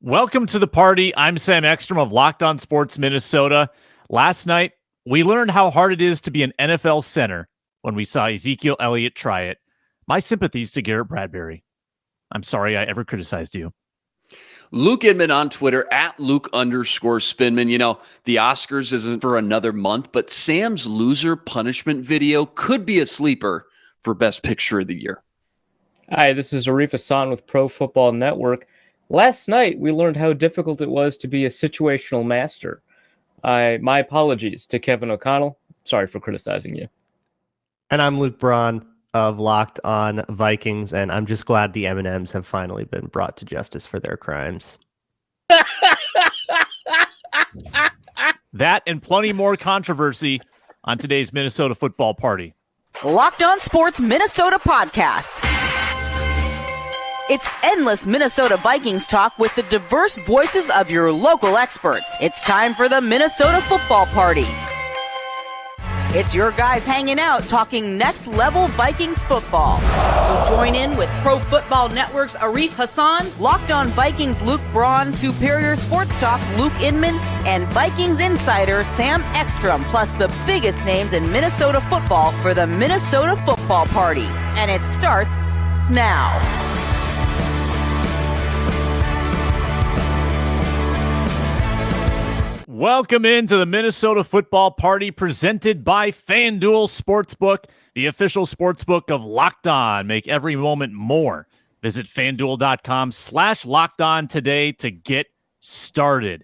Welcome to the party. I'm Sam Ekstrom of Locked On Sports Minnesota. Last night, we learned how hard it is to be an NFL center when we saw Ezekiel Elliott try it. My sympathies to Garrett Bradbury. I'm sorry I ever criticized you. Luke Inman on Twitter, at Luke_Spinman. You know, the Oscars isn't for another month, but Sam's loser punishment video could be a sleeper for Best Picture of the Year. Hi, this is Arif Hassan with Pro Football Network. Last night, we learned how difficult it was to be a situational master. My apologies to Kevin O'Connell. Sorry for criticizing you. And I'm Luke Braun of Locked On Vikings, and I'm just glad the M&Ms have finally been brought to justice for their crimes. That and plenty more controversy on today's Minnesota football party. Locked On Sports Minnesota podcast. It's endless Minnesota Vikings talk with the diverse voices of your local experts. It's time for the Minnesota football party. It's your guys hanging out talking next level Vikings football. So join in with Pro Football Network's Arif Hassan, Locked On Vikings Luke Braun, Superior Sports Talk's Luke Inman, and Vikings insider Sam Ekstrom, plus the biggest names in Minnesota football for the Minnesota football party. And it starts now. Welcome into the Minnesota football party presented by FanDuel Sportsbook, the official sportsbook of Locked On. Make every moment more. Visit FanDuel.com/LockedOn today to get started.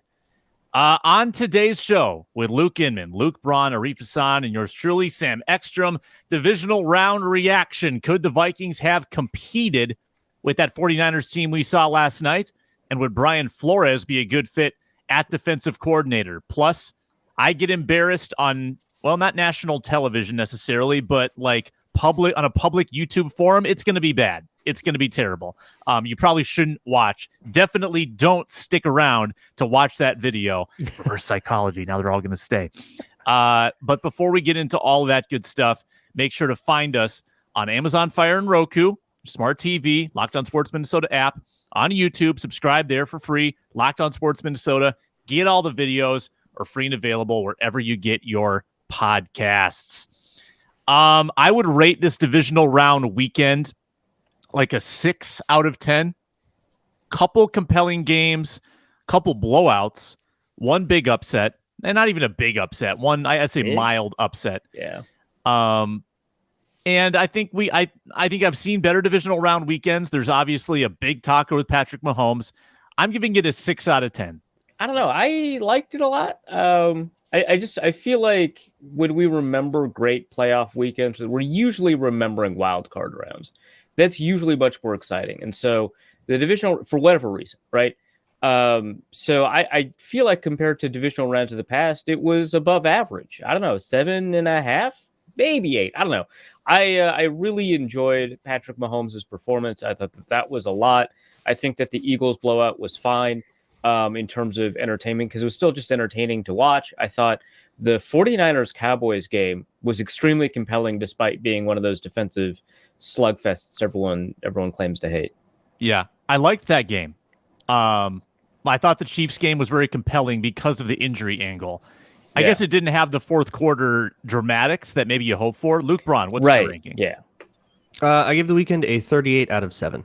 On today's show with Luke Inman, Luke Braun, Arif Hassan, and yours truly, Sam Ekstrom, divisional round reaction. Could the Vikings have competed with that 49ers team we saw last night? And would Brian Flores be a good fit at defensive coordinator? Plus, I get embarrassed on, well, not national television necessarily, but like on a public YouTube forum. It's going to be bad. It's going to be terrible. You probably shouldn't watch. Definitely don't stick around to watch that video. Reverse psychology. Now they're all going to stay. But before we get into all of that good stuff, make sure to find us on Amazon Fire and Roku, Smart TV, Locked On Sports Minnesota app, on YouTube. Subscribe there for free. Locked On Sports Minnesota. Get all the videos are free and available wherever you get your podcasts. I would rate this divisional round weekend like a 6 out of 10. Couple compelling games, couple blowouts, one big upset, and not even a big upset. One, I'd say mild upset. Yeah. And I think I think I've seen better divisional round weekends. There's obviously a big talker with Patrick Mahomes. I'm giving it a 6 out of 10. I don't know. I liked it a lot. I feel like when we remember great playoff weekends, we're usually remembering wild card rounds. That's usually much more exciting. And so the divisional, for whatever reason, right? So I feel like compared to divisional rounds of the past, it was above average. I don't know, 7.5, maybe 8. I don't know. I really enjoyed Patrick Mahomes' performance. I thought that was a lot. I think that the Eagles blowout was fine in terms of entertainment because it was still just entertaining to watch. I thought the 49ers-Cowboys game was extremely compelling despite being one of those defensive slugfests everyone claims to hate. Yeah, I liked that game. I thought the Chiefs game was very compelling because of the injury angle. I guess it didn't have the fourth quarter dramatics that maybe you hope for. Luke Braun, what's your ranking? Yeah. I give the weekend a 38 out of 7.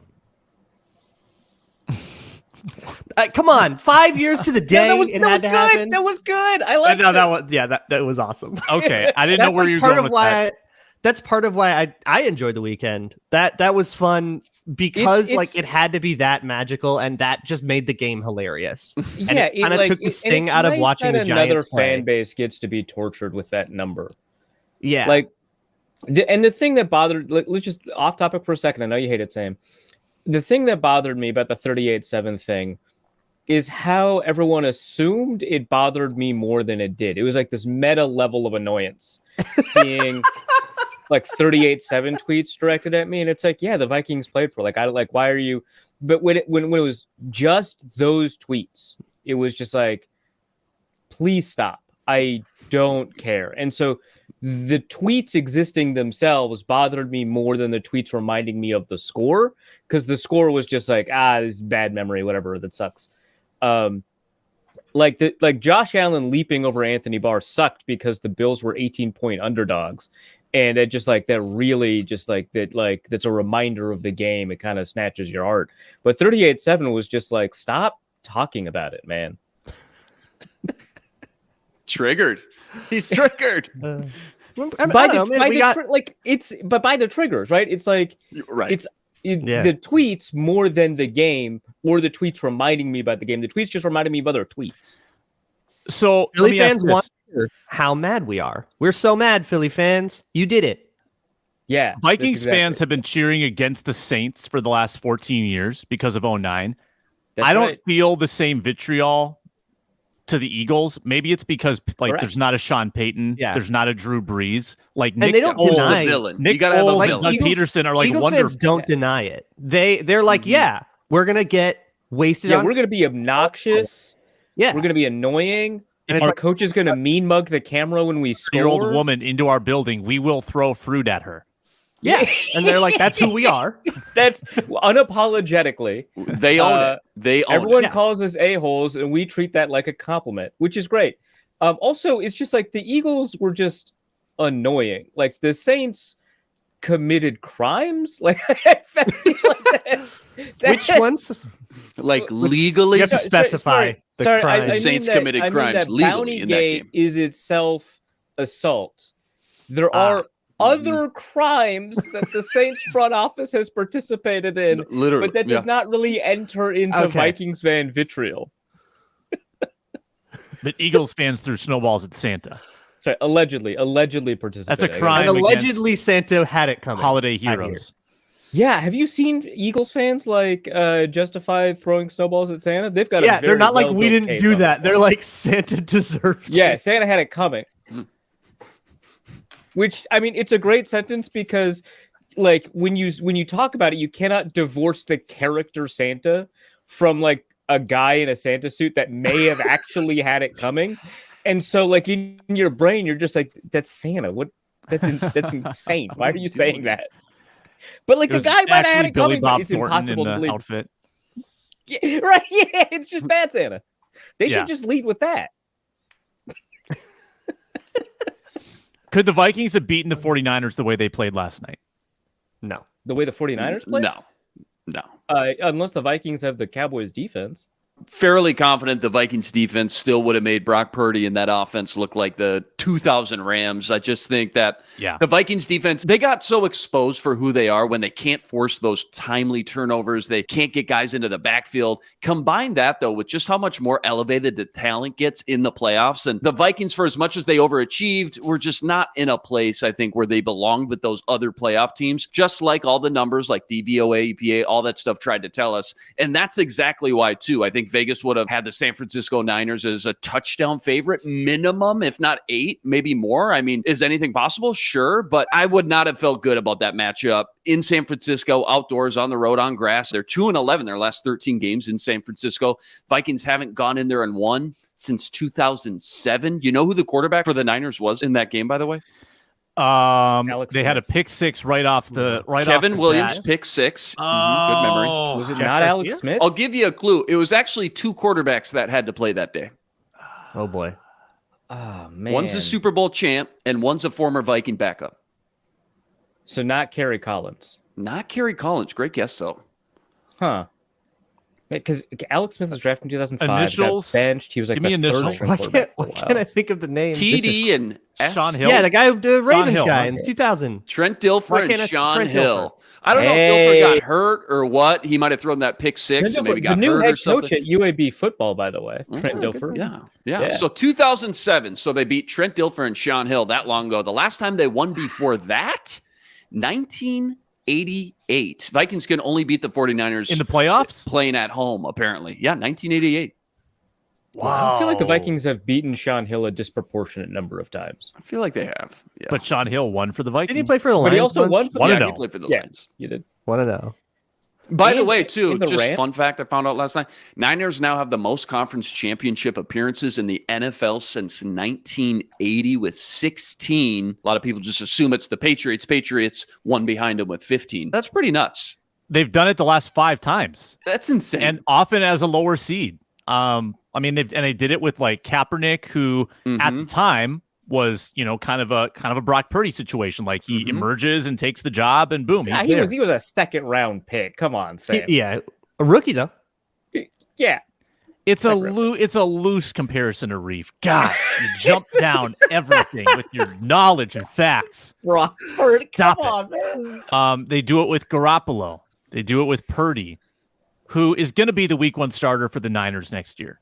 Come on, 5 years to the day it had to happen. That was good. I like that. That was awesome. Okay, I didn't know where you were going with that. That's part of why I enjoyed the weekend. That was fun because it had to be that magical, and that just made the game hilarious. And it kind of took the sting out of watching the Giants another play. Fan base gets to be tortured with that number. Yeah, and the thing that bothered. Let's just off topic for a second. I know you hate it, Sam. The thing that bothered me about the 38-7 thing is how everyone assumed it bothered me more than it did. It was like this meta level of annoyance seeing like 38-7 tweets directed at me. And it's like, yeah, the Vikings played for why are you? But when it was just those tweets, it was just like, please stop. I don't care. And so the tweets existing themselves bothered me more than the tweets reminding me of the score, because the score was just like, this is bad memory, whatever, that sucks. Like Josh Allen leaping over Anthony Barr sucked because the Bills were 18-point underdogs. And it just like that really just like that, like that's a reminder of the game. It kind of snatches your heart. But 38-7 was just like, stop talking about it, man. Triggered. He's triggered. By the triggers, right? It's like right. The tweets more than the game, or the tweets reminding me about the game. The tweets just reminded me of other tweets. So Philly fans want to hear how mad we are. We're so mad, Philly fans. You did it. Yeah. Vikings fans have been cheering against the Saints for the last 14 years because of 2009. I don't feel the same vitriol to the Eagles. Maybe it's because there's not a Sean Payton, there's not a Drew Brees. Like Nick, and they don't deny Nick Foles and Doug Peterson are like Eagles wonderful. Fans don't deny it. They're like, we're gonna get wasted. We're gonna be obnoxious. Yeah, we're gonna be annoying. If our coach is gonna mean mug the camera when we score, old woman into our building, we will throw fruit at her. Yeah, and they're like, that's who we are. That's unapologetically. They own it. Everyone calls us a-holes, and we treat that like a compliment, which is great. Also, it's just like the Eagles were just annoying. Like the Saints committed crimes. Like I feel like that. Which ones? Like legally, you have to specify the crime. The Saints committed crimes legally in that game. Is itself assault. There are other crimes that the Saints front office has participated in, literally, but that does not really enter into Vikings fan vitriol. But Eagles fans threw snowballs at Santa. Sorry, allegedly participated. That's a crime. And allegedly Santa had it coming. Holiday heroes. Yeah, have you seen Eagles fans justify throwing snowballs at Santa? They've got they're not like we didn't do that. They're like Santa deserved it. Yeah, Santa had it coming. Which, I mean, it's a great sentence because, like, when you talk about it, you cannot divorce the character Santa from like a guy in a Santa suit that may have actually had it coming. And so, like, in your brain, you're just like, "That's Santa. What? That's insane. Why are you saying that?" But like the guy might have had it coming, but it's impossible to believe. Outfit. Yeah, right? Yeah, it's just bad Santa. They should just lead with that. Could the Vikings have beaten the 49ers the way they played last night? No. The way the 49ers played? No. Unless the Vikings have the Cowboys defense. Fairly confident the Vikings defense still would have made Brock Purdy and that offense look like the 2000 Rams. I just think that the Vikings defense, they got so exposed for who they are when they can't force those timely turnovers. They can't get guys into the backfield. Combine that, though, with just how much more elevated the talent gets in the playoffs. And the Vikings, for as much as they overachieved, were just not in a place, I think, where they belonged with those other playoff teams, just like all the numbers like DVOA, EPA, all that stuff tried to tell us. And that's exactly why, too. I think Vegas would have had the San Francisco Niners as a touchdown favorite, minimum, if not 8, maybe more. I mean, is anything possible? Sure, but I would not have felt good about that matchup in San Francisco, outdoors, on the road, on grass. They're 2-11 their last 13 games in San Francisco. Vikings haven't gone in there and won since 2007. You know who the quarterback for the Niners was in that game, by the way? They had a pick six right off the Kevin Williams, pick 6. Good memory. Was it not Alex Smith? I'll give you a clue. It was actually 2 quarterbacks that had to play that day. Oh boy. Oh man. One's a Super Bowl champ and one's a former Viking backup. So not Kerry Collins. Not Kerry Collins. Great guess though. Huh. Because Alex Smith was drafted in 2005. Initials? Got benched. He was like Give me initials. Why can't I think of the name? TD and Sean Hill. Yeah, the guy, the Ravens Hill, guy in 2000. Trent Dilfer and Sean Trent Hill. I don't know if Dilfer got hurt or what. He might have thrown that pick 6 and maybe got hurt or something. The new head coach at UAB football, by the way, Trent Dilfer. Yeah. So 2007. So they beat Trent Dilfer and Sean Hill that long ago. The last time they won before that, 1988. Vikings can only beat the 49ers in the playoffs playing at home, apparently. Yeah, 1988. Wow. I feel like the Vikings have beaten Sean Hill a disproportionate number of times. I feel like they have. Yeah. But Sean Hill won for the Vikings. Did he play for the Lions? But he also won for the he played for the Lions. You did. 1-0. By the way, too, just fun fact I found out last night, Niners now have the most conference championship appearances in the NFL since 1980 with 16. A lot of people just assume it's the Patriots. Patriots one behind them with 15. That's pretty nuts. They've done it the last 5 times. That's insane. And often as a lower seed. I mean, they did it with like Kaepernick, who at the time was, kind of a Brock Purdy situation. Like he emerges and takes the job, and boom, he was a second round pick. Come on, Sam. A rookie though. Yeah. It's a loose comparison to Reef. Gosh, you jump down everything with your knowledge and facts. Brock Purdy, Stop come it. on, man. They do it with Garoppolo. They do it with Purdy, who is going to be the week 1 starter for the Niners next year.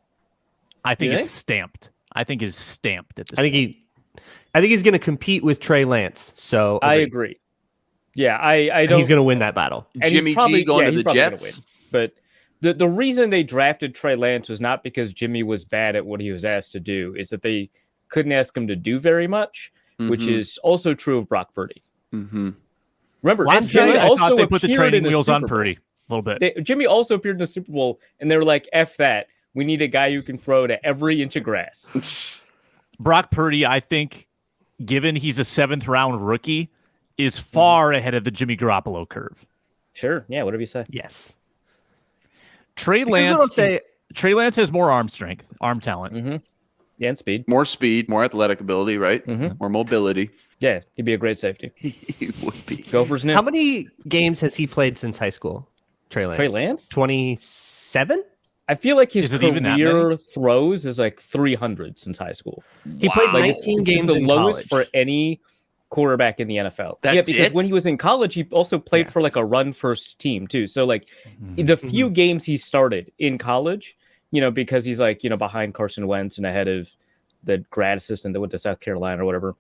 I think it's stamped. I think it's stamped at this point. I think he's going to compete with Trey Lance. So I agree. Yeah, I don't. He's going to win that battle. Jimmy G going to the Jets. But the reason they drafted Trey Lance was not because Jimmy was bad at what he was asked to do. It's that they couldn't ask him to do very much, which is also true of Brock Purdy. Remember, Jimmy I thought they put the training wheels on Purdy a little bit. Jimmy also appeared in the Super Bowl, and they were like, F that. We need a guy who can throw to every inch of grass. Brock Purdy, I think, given he's a 7th-round rookie, is far ahead of the Jimmy Garoppolo curve. Sure. Yeah, whatever you say. Yes. Trey Lance has more arm strength, arm talent. Yeah, and speed. More speed, more athletic ability, right? More mobility. Yeah, he'd be a great safety. He would be. Gophers new. How many games has he played since high school? Trey Lance? 27? I feel like his even that career throws is like 300 since high school. He played 19 games the in lowest college. for any quarterback in the NFL. That's because it? when he was in college, he also played for like a run-first team too. So like the few games he started in college, because he's like, behind Carson Wentz and ahead of the grad assistant that went to South Carolina or whatever.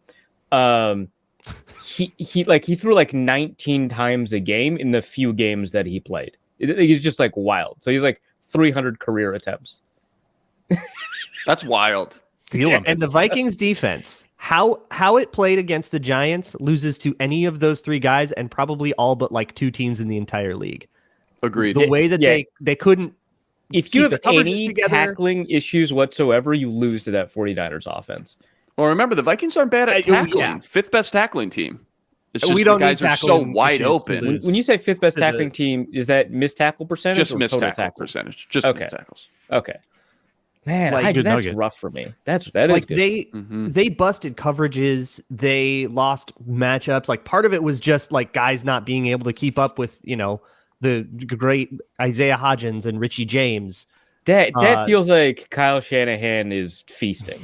He threw like 19 times a game in the few games that he played. He's just like wild. So he's like 300 career attempts. That's wild. And the Vikings defense, how it played against the Giants loses to any of those 3 guys and probably all but like 2 teams in the entire league. Agreed. The way that they couldn't. If you have any together, tackling issues whatsoever, you lose to that 49ers offense. Well, remember, the Vikings aren't bad at tackling. Yeah. 5th best tackling team. It's just We the don't guys need are so tackling wide issues to open. lose. When you say 5th best tackling team, is that missed tackle percentage? Just or missed total tackle percentage. Just Okay. missed tackles. Okay. Man, Like, good that's nugget. rough for me. That is like good. they busted coverages, they lost matchups. Like part of it was just like guys not being able to keep up with the great Isaiah Hodgins and Richie James. That feels like Kyle Shanahan is feasting.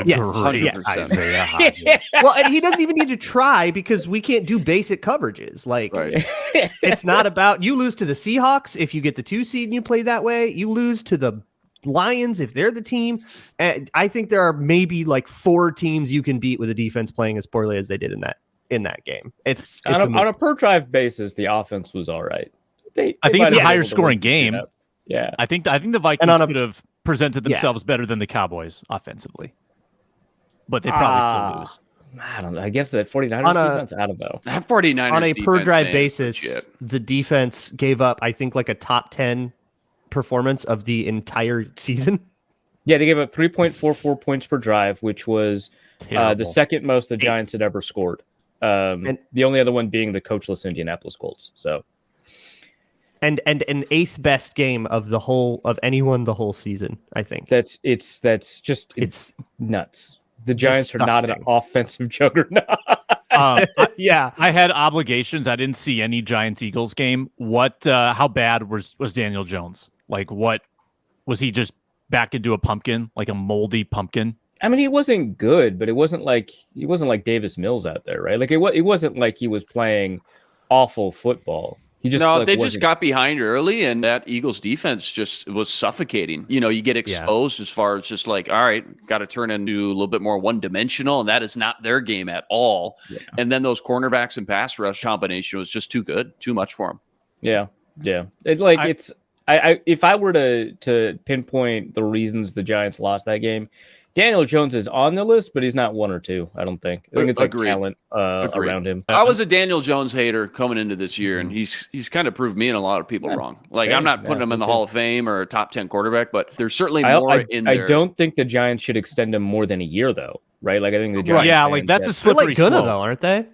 Yes, 100%. Isaiah Hodgins. Well, and he doesn't even need to try because we can't do basic coverages. Like Right. it's not about you lose to the Seahawks if you get the 2 seed and you play that way. You lose to the Lions if they're the team. And I think there are maybe like 4 teams you can beat with a defense playing as poorly as they did in that game. It's on a per drive basis, the offense was all right. I think it's a higher scoring game. Yeah, I think the Vikings could have presented themselves better than the Cowboys offensively, but they probably still lose. I don't know. I guess that 49ers defense, I don't know. That 49ers on a per defense, drive man, basis, legit. the defense gave up, I think, like a top 10 performance of the entire season. Yeah, they gave up 3.44 points per drive, which was the second most the Giants had ever scored. And the only other one being the coachless Indianapolis Colts. So, and an 8th best game of anyone the whole season. I think that's just nuts. The Giants are not an offensive juggernaut. Yeah, I had obligations. I didn't see any Giants-Eagles game. How bad was Daniel Jones? Like, what was he just back into a pumpkin, like a moldy pumpkin? I mean, he wasn't good, but it wasn't like Davis Mills out there, right? Like it wasn't like he was playing awful football. He just they just got behind early, and that Eagles defense just was suffocating. You get exposed as far as just like, all right, got to turn into a little bit more one-dimensional, and that is not their game at all. Yeah. And then those cornerbacks and pass rush combination was just too good, too much for them. Yeah. If I were to pinpoint the reasons the Giants lost that game, Daniel Jones is on the list, but he's not 1 or 2. I don't think. I think it's like talent around him. I was a Daniel Jones hater coming into this year, and he's kind of proved me and a lot of people wrong. Like I'm not putting him in the Hall of Fame or a top 10 quarterback, but there's certainly more in there. I don't think the Giants should extend him more than a year, though. Right? Like I think the Giants. That's a slippery slope, though, aren't they?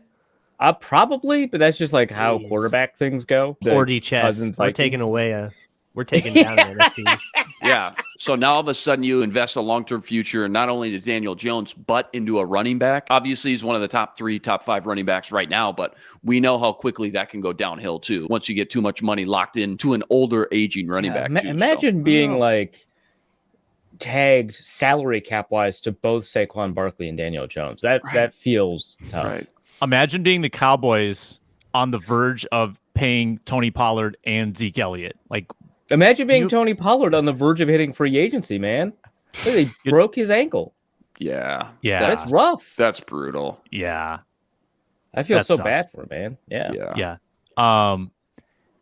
Probably, but that's just like how quarterback things go. 40 chess. We're taking away a we're taking down an NFC. Yeah. So now all of a sudden you invest a long-term future and not only to Daniel Jones, but into a running back. Obviously, he's one of the top 3, top 5 running backs right now, but we know how quickly that can go downhill too once you get too much money locked into an older, aging running back. Imagine being like tagged salary cap wise to both Saquon Barkley and Daniel Jones. That feels tough. Right. Imagine being the Cowboys on the verge of paying Tony Pollard and Zeke Elliott. Like, imagine being Tony Pollard on the verge of hitting free agency, man. He broke his ankle. Yeah. That's rough. That's brutal. Yeah. I feel so sucks. bad for him, man. Yeah.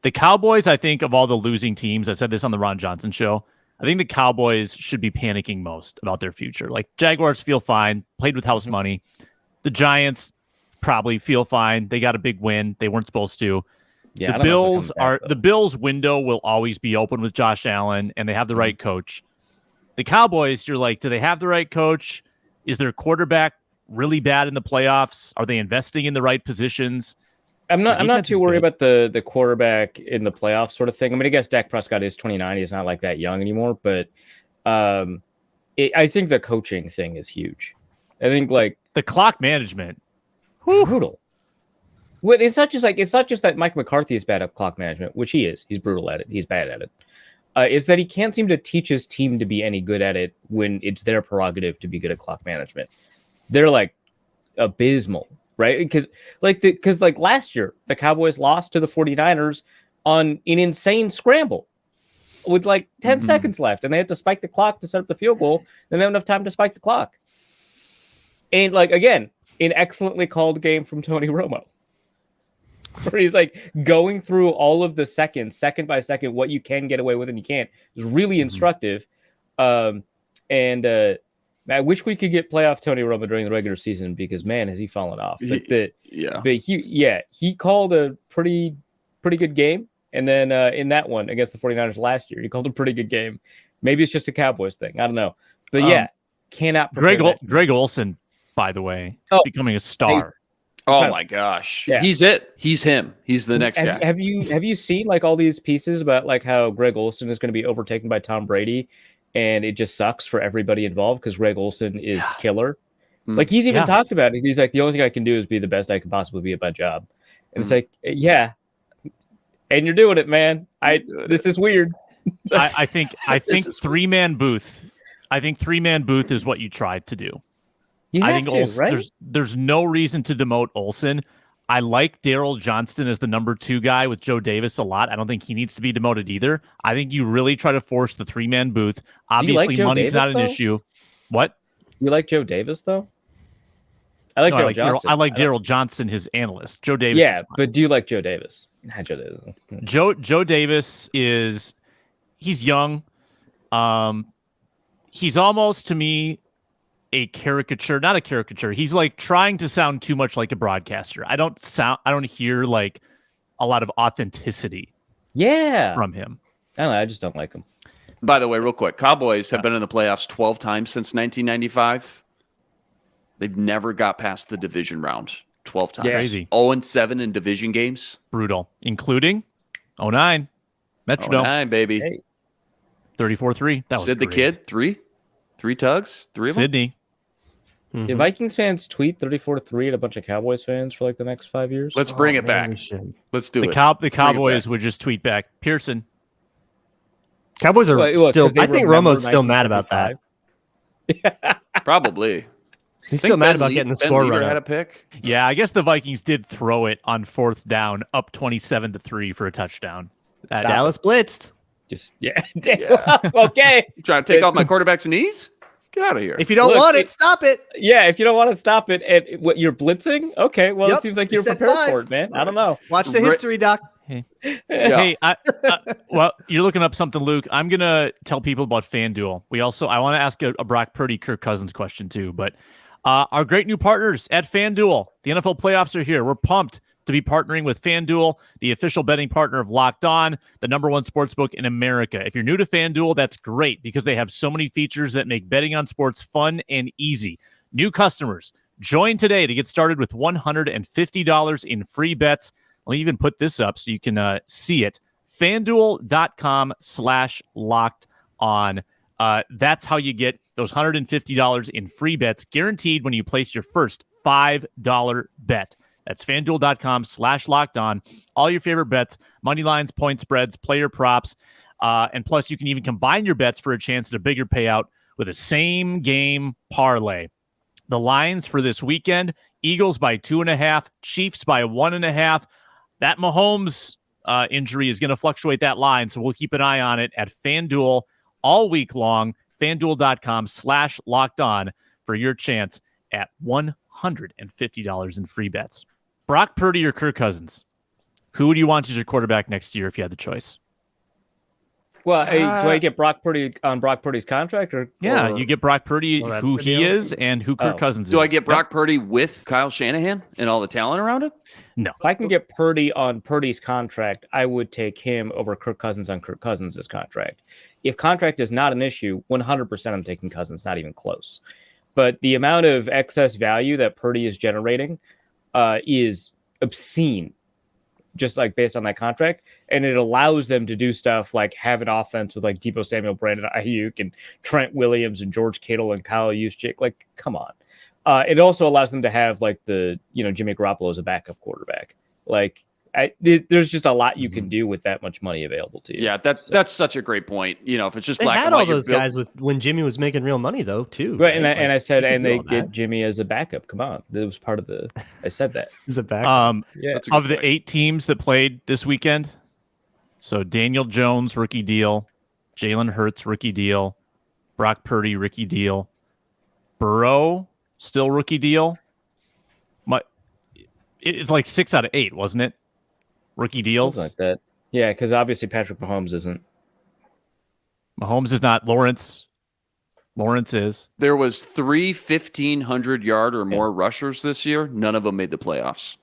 The Cowboys, I think, of all the losing teams, I said this on the Ron Johnson show, I think the Cowboys should be panicking most about their future. Like, Jaguars feel fine, played with house money. The Giants probably feel fine. They got a big win. They weren't supposed to. Yeah, the Bills window will always be open with Josh Allen, and they have the right coach. The Cowboys, you're like, do they have the right coach? Is their quarterback really bad in the playoffs? Are they investing in the right positions? I'm not too worried about the quarterback in the playoffs sort of thing. I mean, I guess Dak Prescott is 29. He's not like that young anymore, but I think the coaching thing is huge. I think like the clock management, brutal. Well, it's not just that Mike McCarthy is bad at clock management, which he is. He's brutal at it. He's bad at it. Is that he can't seem to teach his team to be any good at it when it's their prerogative to be good at clock management. They're like abysmal, right? Because last year, the Cowboys lost to the 49ers on an insane scramble with like 10 seconds left, and they had to spike the clock to set up the field goal. Then they don't have enough time to spike the clock. And like, again, an excellently called game from Tony Romo, where he's like going through all of the seconds, second by second, what you can get away with and you can't. It was really instructive. And I wish we could get playoff Tony Romo during the regular season because, man, has he fallen off. But he called a pretty good game. And then in that one against the 49ers last year, he called a pretty good game. Maybe it's just a Cowboys thing. I don't know. But cannot. Greg Olsen, by the way, becoming a star. Oh my gosh. Yeah. He's it. He's him. He's the next guy. Have you seen like all these pieces about like how Greg Olsen is going to be overtaken by Tom Brady and it just sucks for everybody involved because Greg Olsen is killer. Like he's even talked about it. He's like, the only thing I can do is be the best I can possibly be at my job. And it's like, yeah. And you're doing it, man. This is weird. I think three-man booth. I think three-man booth is what you tried to do. I think Olsen, there's no reason to demote Olsen. I like Daryl Johnston as the number 2 guy with Joe Davis a lot. I don't think he needs to be demoted either. I think you really try to force the three-man booth. Obviously, money's not an issue. What? You like Joe Davis, though? I like Daryl Johnston, his analyst. Joe Davis. Yeah, but do you like Joe Davis? Not Joe Davis. Joe Davis he's young. He's almost, to me, not a caricature. He's like trying to sound too much like a broadcaster. I don't hear like a lot of authenticity from him. I don't know. I just don't like him. By the way, real quick, Cowboys have been in the playoffs 12 times since 1995. They've never got past the division round 12 times. Crazy. 0-7 in division games. Brutal. Including 09. Metrodome. 09, baby. Hey. 34-3. That was Sid the Kid, 3 tugs, 3 of them. Sydney. Did Vikings fans tweet 34-3 at a bunch of Cowboys fans for like the next 5 years? Let's bring it back. Let's do it. The Cowboys would just tweet back, Pearson. Cowboys are still. I think Romo's still mad about that. Probably. He's still mad about getting the score right. Had a pick. Yeah, I guess the Vikings did throw it on 4th down, up 27-3 for a touchdown. Dallas blitzed. Okay. You trying to take off my quarterback's knees? Get out of here. If you don't want it, stop it. Yeah, if you don't want to stop it, and what you're blitzing? Okay, well, it seems like you're prepared for it, man. I don't know. Watch the history, Doc. Hey, well, you're looking up something, Luke. I'm gonna tell people about FanDuel. I want to ask a Brock Purdy, Kirk Cousins question too, but our great new partners at FanDuel. The NFL playoffs are here. We're pumped to be partnering with FanDuel, the official betting partner of Locked On, the #1 sportsbook in America. If you're new to FanDuel, that's great because they have so many features that make betting on sports fun and easy. New customers, join today to get started with $150 in free bets. I'll even put this up so you can see it. FanDuel.com/locked-on. That's how you get those $150 in free bets guaranteed when you place your first $5 bet. That's FanDuel.com/locked-on. All your favorite bets, money lines, point spreads, player props, and plus you can even combine your bets for a chance at a bigger payout with a same game parlay. The lines for this weekend: Eagles by 2.5, Chiefs by 1.5. That Mahomes injury is going to fluctuate that line, so we'll keep an eye on it at FanDuel all week long. FanDuel.com/locked-on for your chance at $150 in free bets. Brock Purdy or Kirk Cousins? Who would you want as your quarterback next year if you had the choice? Well, hey, do I get Brock Purdy on Brock Purdy's contract? You get Brock Purdy, who he is, and who Kirk Cousins is. Do I get Brock Purdy with Kyle Shanahan and all the talent around it? No. If I can get Purdy on Purdy's contract, I would take him over Kirk Cousins on Kirk Cousins' contract. If contract is not an issue, 100% I'm taking Cousins, not even close. But the amount of excess value that Purdy is generating is obscene, just like based on that contract. And it allows them to do stuff like have an offense with like Deebo Samuel, Brandon Ayuk, and Trent Williams, and George Kittle, and Kyle Juszczyk. Like, come on. It also allows them to have like Jimmy Garoppolo as a backup quarterback. Like, there's just a lot you can do with that much money available to you. Yeah, that's such a great point. If it's just They black had and white, all those guys when Jimmy was making real money though too. Right, and I said, and they get Jimmy as a backup. Come on, that was part of the. I said that as a backup. Of the 8 teams that played this weekend, so Daniel Jones rookie deal, Jalen Hurts rookie deal, Brock Purdy rookie deal, Burrow still rookie deal. It's like 6 out of 8, wasn't it? Rookie deals? Something like that. Yeah, because obviously Patrick Mahomes isn't. Mahomes is not. Lawrence is. There was 3 1,500-yard or more rushers this year. None of them made the playoffs.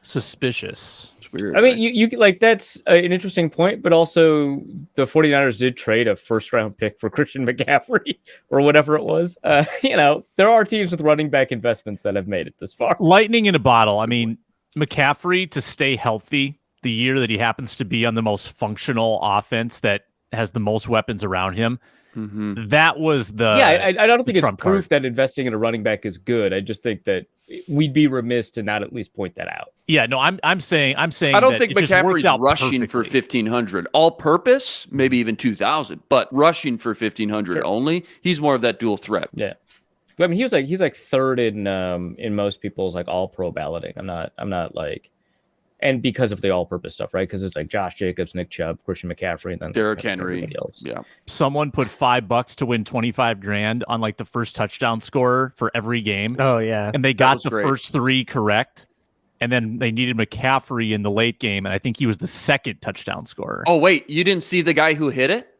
Suspicious. It's weird. I mean, you like that's an interesting point, but also the 49ers did trade a first-round pick for Christian McCaffrey or whatever it was. There are teams with running back investments that have made it this far. Lightning in a bottle. I mean, McCaffrey, to stay healthy the year that he happens to be on the most functional offense that has the most weapons around him, that was the I don't think it's trump proof card. that investing in a running back is good. I just think that we'd be remiss to not at least point that out. Yeah, no, I'm saying I don't that think it just worked McCaffrey's out rushing for perfectly. 1,500 all purpose, maybe even 2,000, but rushing for 1,500 only. He's more of that dual threat. Yeah, I mean, he's like third in most people's like all pro balloting. I'm not like, and because of the all purpose stuff, right? Because it's like Josh Jacobs, Nick Chubb, Christian McCaffrey, and then Derrick Henry. Else. Yeah. Someone put $5 to win $25,000 on like the first touchdown scorer for every game. Oh yeah, And they got the great. first 3 correct. And then they needed McCaffrey in the late game, and I think he was the second touchdown scorer. Oh, wait, you didn't see the guy who hit it?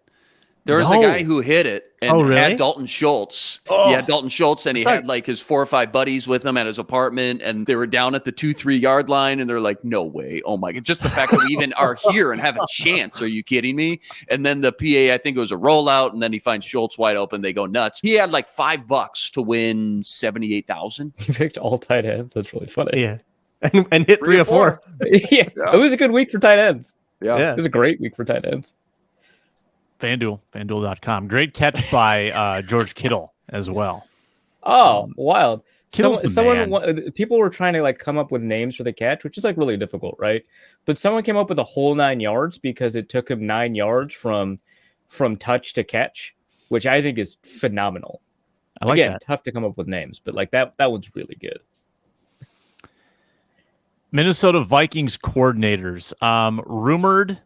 There was No. a guy who hit it and really? had Dalton Schultz. Yeah, Dalton Schultz, and he had like his 4 or 5 buddies with him at his apartment, and they were down at the 2-3 yard line, and they're like, no way. Oh my God. Just the fact that we even are here and have a chance. Are you kidding me? And then the PA, I think it was a rollout, and then he finds Schultz wide open. They go nuts. He had like $5 to win 78,000. He picked all tight ends. That's really funny. yeah, and hit 3 or 4. Yeah, it was a good week for tight ends. Yeah. It was a great week for tight ends. FanDuel.com. Great catch by George Kittle as well. Oh, wild. Kittle's the man. People were trying to like come up with names for the catch, which is like really difficult, right? But someone came up with a whole 9 yards because it took him 9 yards from touch to catch, which I think is phenomenal. I like Again, that. tough to come up with names, but like that one's really good. Minnesota Vikings coordinators rumored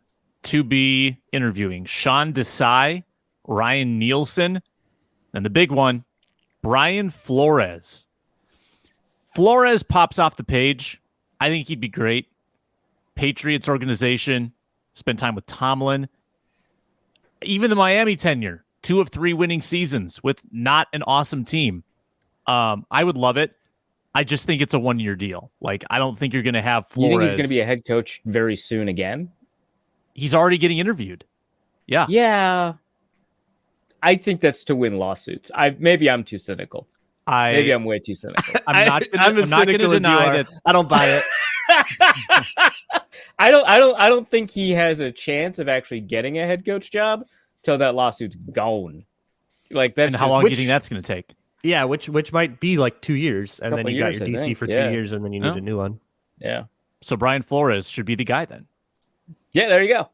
to be interviewing Sean Desai, Ryan Nielsen, and the big one, Brian Flores. Flores pops off the page. I think he'd be great. Patriots organization, spend time with Tomlin. Even the Miami tenure, 2 of 3 winning seasons with not an awesome team. I would love it. I just think it's a 1-year deal. Like, I don't think you're going to have Flores. You think he's going to be a head coach very soon again? He's already getting interviewed. Yeah. Yeah. I think that's to win lawsuits. Maybe I'm too cynical. Maybe I'm way too cynical. I'm not as going to cynical as you deny are. that. I don't buy it. I don't think he has a chance of actually getting a head coach job till that lawsuit's gone. Like that's And how long do you think that's going to take? Yeah, which might be like 2 years, and then Couple you got years, your I DC think. for Yeah. 2 years, and then you need Oh. a new one. Yeah. So Brian Flores should be the guy then. Yeah, there you go.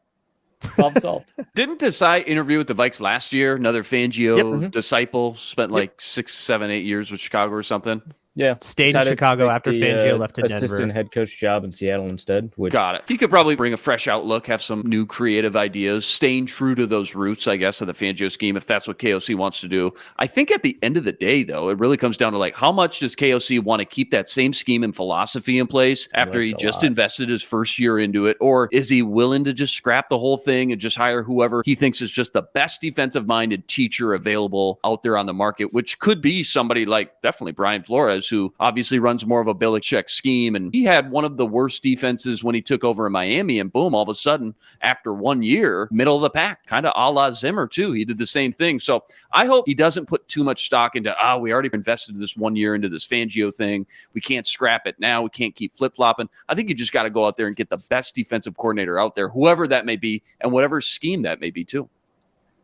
Problem solved. Didn't Desai interview with the Vikes last year? Another Fangio Yep. Mhm. disciple, spent like 6, 7, 8 years with Chicago or something. Yeah. Stayed in Decided to Chicago take after the, Fangio left to assistant Denver. head coach job in Seattle instead. Which Got it. He could probably bring a fresh outlook, have some new creative ideas, staying true to those roots, I guess, of the Fangio scheme, if that's what KOC wants to do. I think at the end of the day, though, it really comes down to like how much does KOC want to keep that same scheme and philosophy in place after he That's a just lot. invested his first year into it? Or is he willing to just scrap the whole thing and just hire whoever he thinks is just the best defensive-minded teacher available out there on the market, which could be somebody like definitely Brian Flores, who obviously runs more of a Belichick scheme. And he had one of the worst defenses when he took over in Miami, and boom, all of a sudden, after 1 year, middle of the pack, kind of a la Zimmer too. He did the same thing. So I hope he doesn't put too much stock into, we already invested this 1 year into this Fangio thing. We can't scrap it now. We can't keep flip-flopping. I think you just got to go out there and get the best defensive coordinator out there, whoever that may be, and whatever scheme that may be too.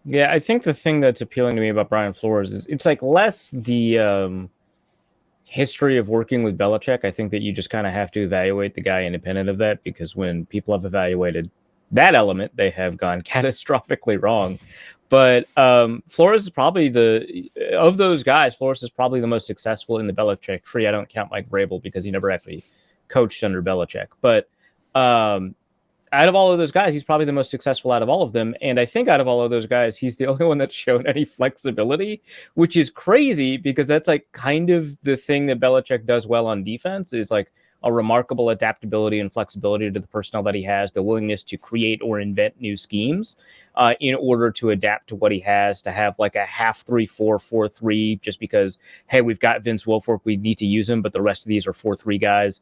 Yeah, I think the thing that's appealing to me about Brian Flores is it's like less the history of working with Belichick. I think that you just kind of have to evaluate the guy independent of that, because when people have evaluated that element, they have gone catastrophically wrong. But Flores is probably of those guys, Flores is probably the most successful in the Belichick tree. I don't count Mike Vrabel because he never actually coached under Belichick. But out of all of those guys, he's probably the most successful out of all of them. And I think out of all of those guys, he's the only one that's shown any flexibility, which is crazy because that's like kind of the thing that Belichick does well on defense, is like a remarkable adaptability and flexibility to the personnel that he has, the willingness to create or invent new schemes in order to adapt to what he has, to have like a half 3-4, 4-3, just because, hey, we've got Vince Wilfork, we need to use him, but the rest of these are 4-3 guys.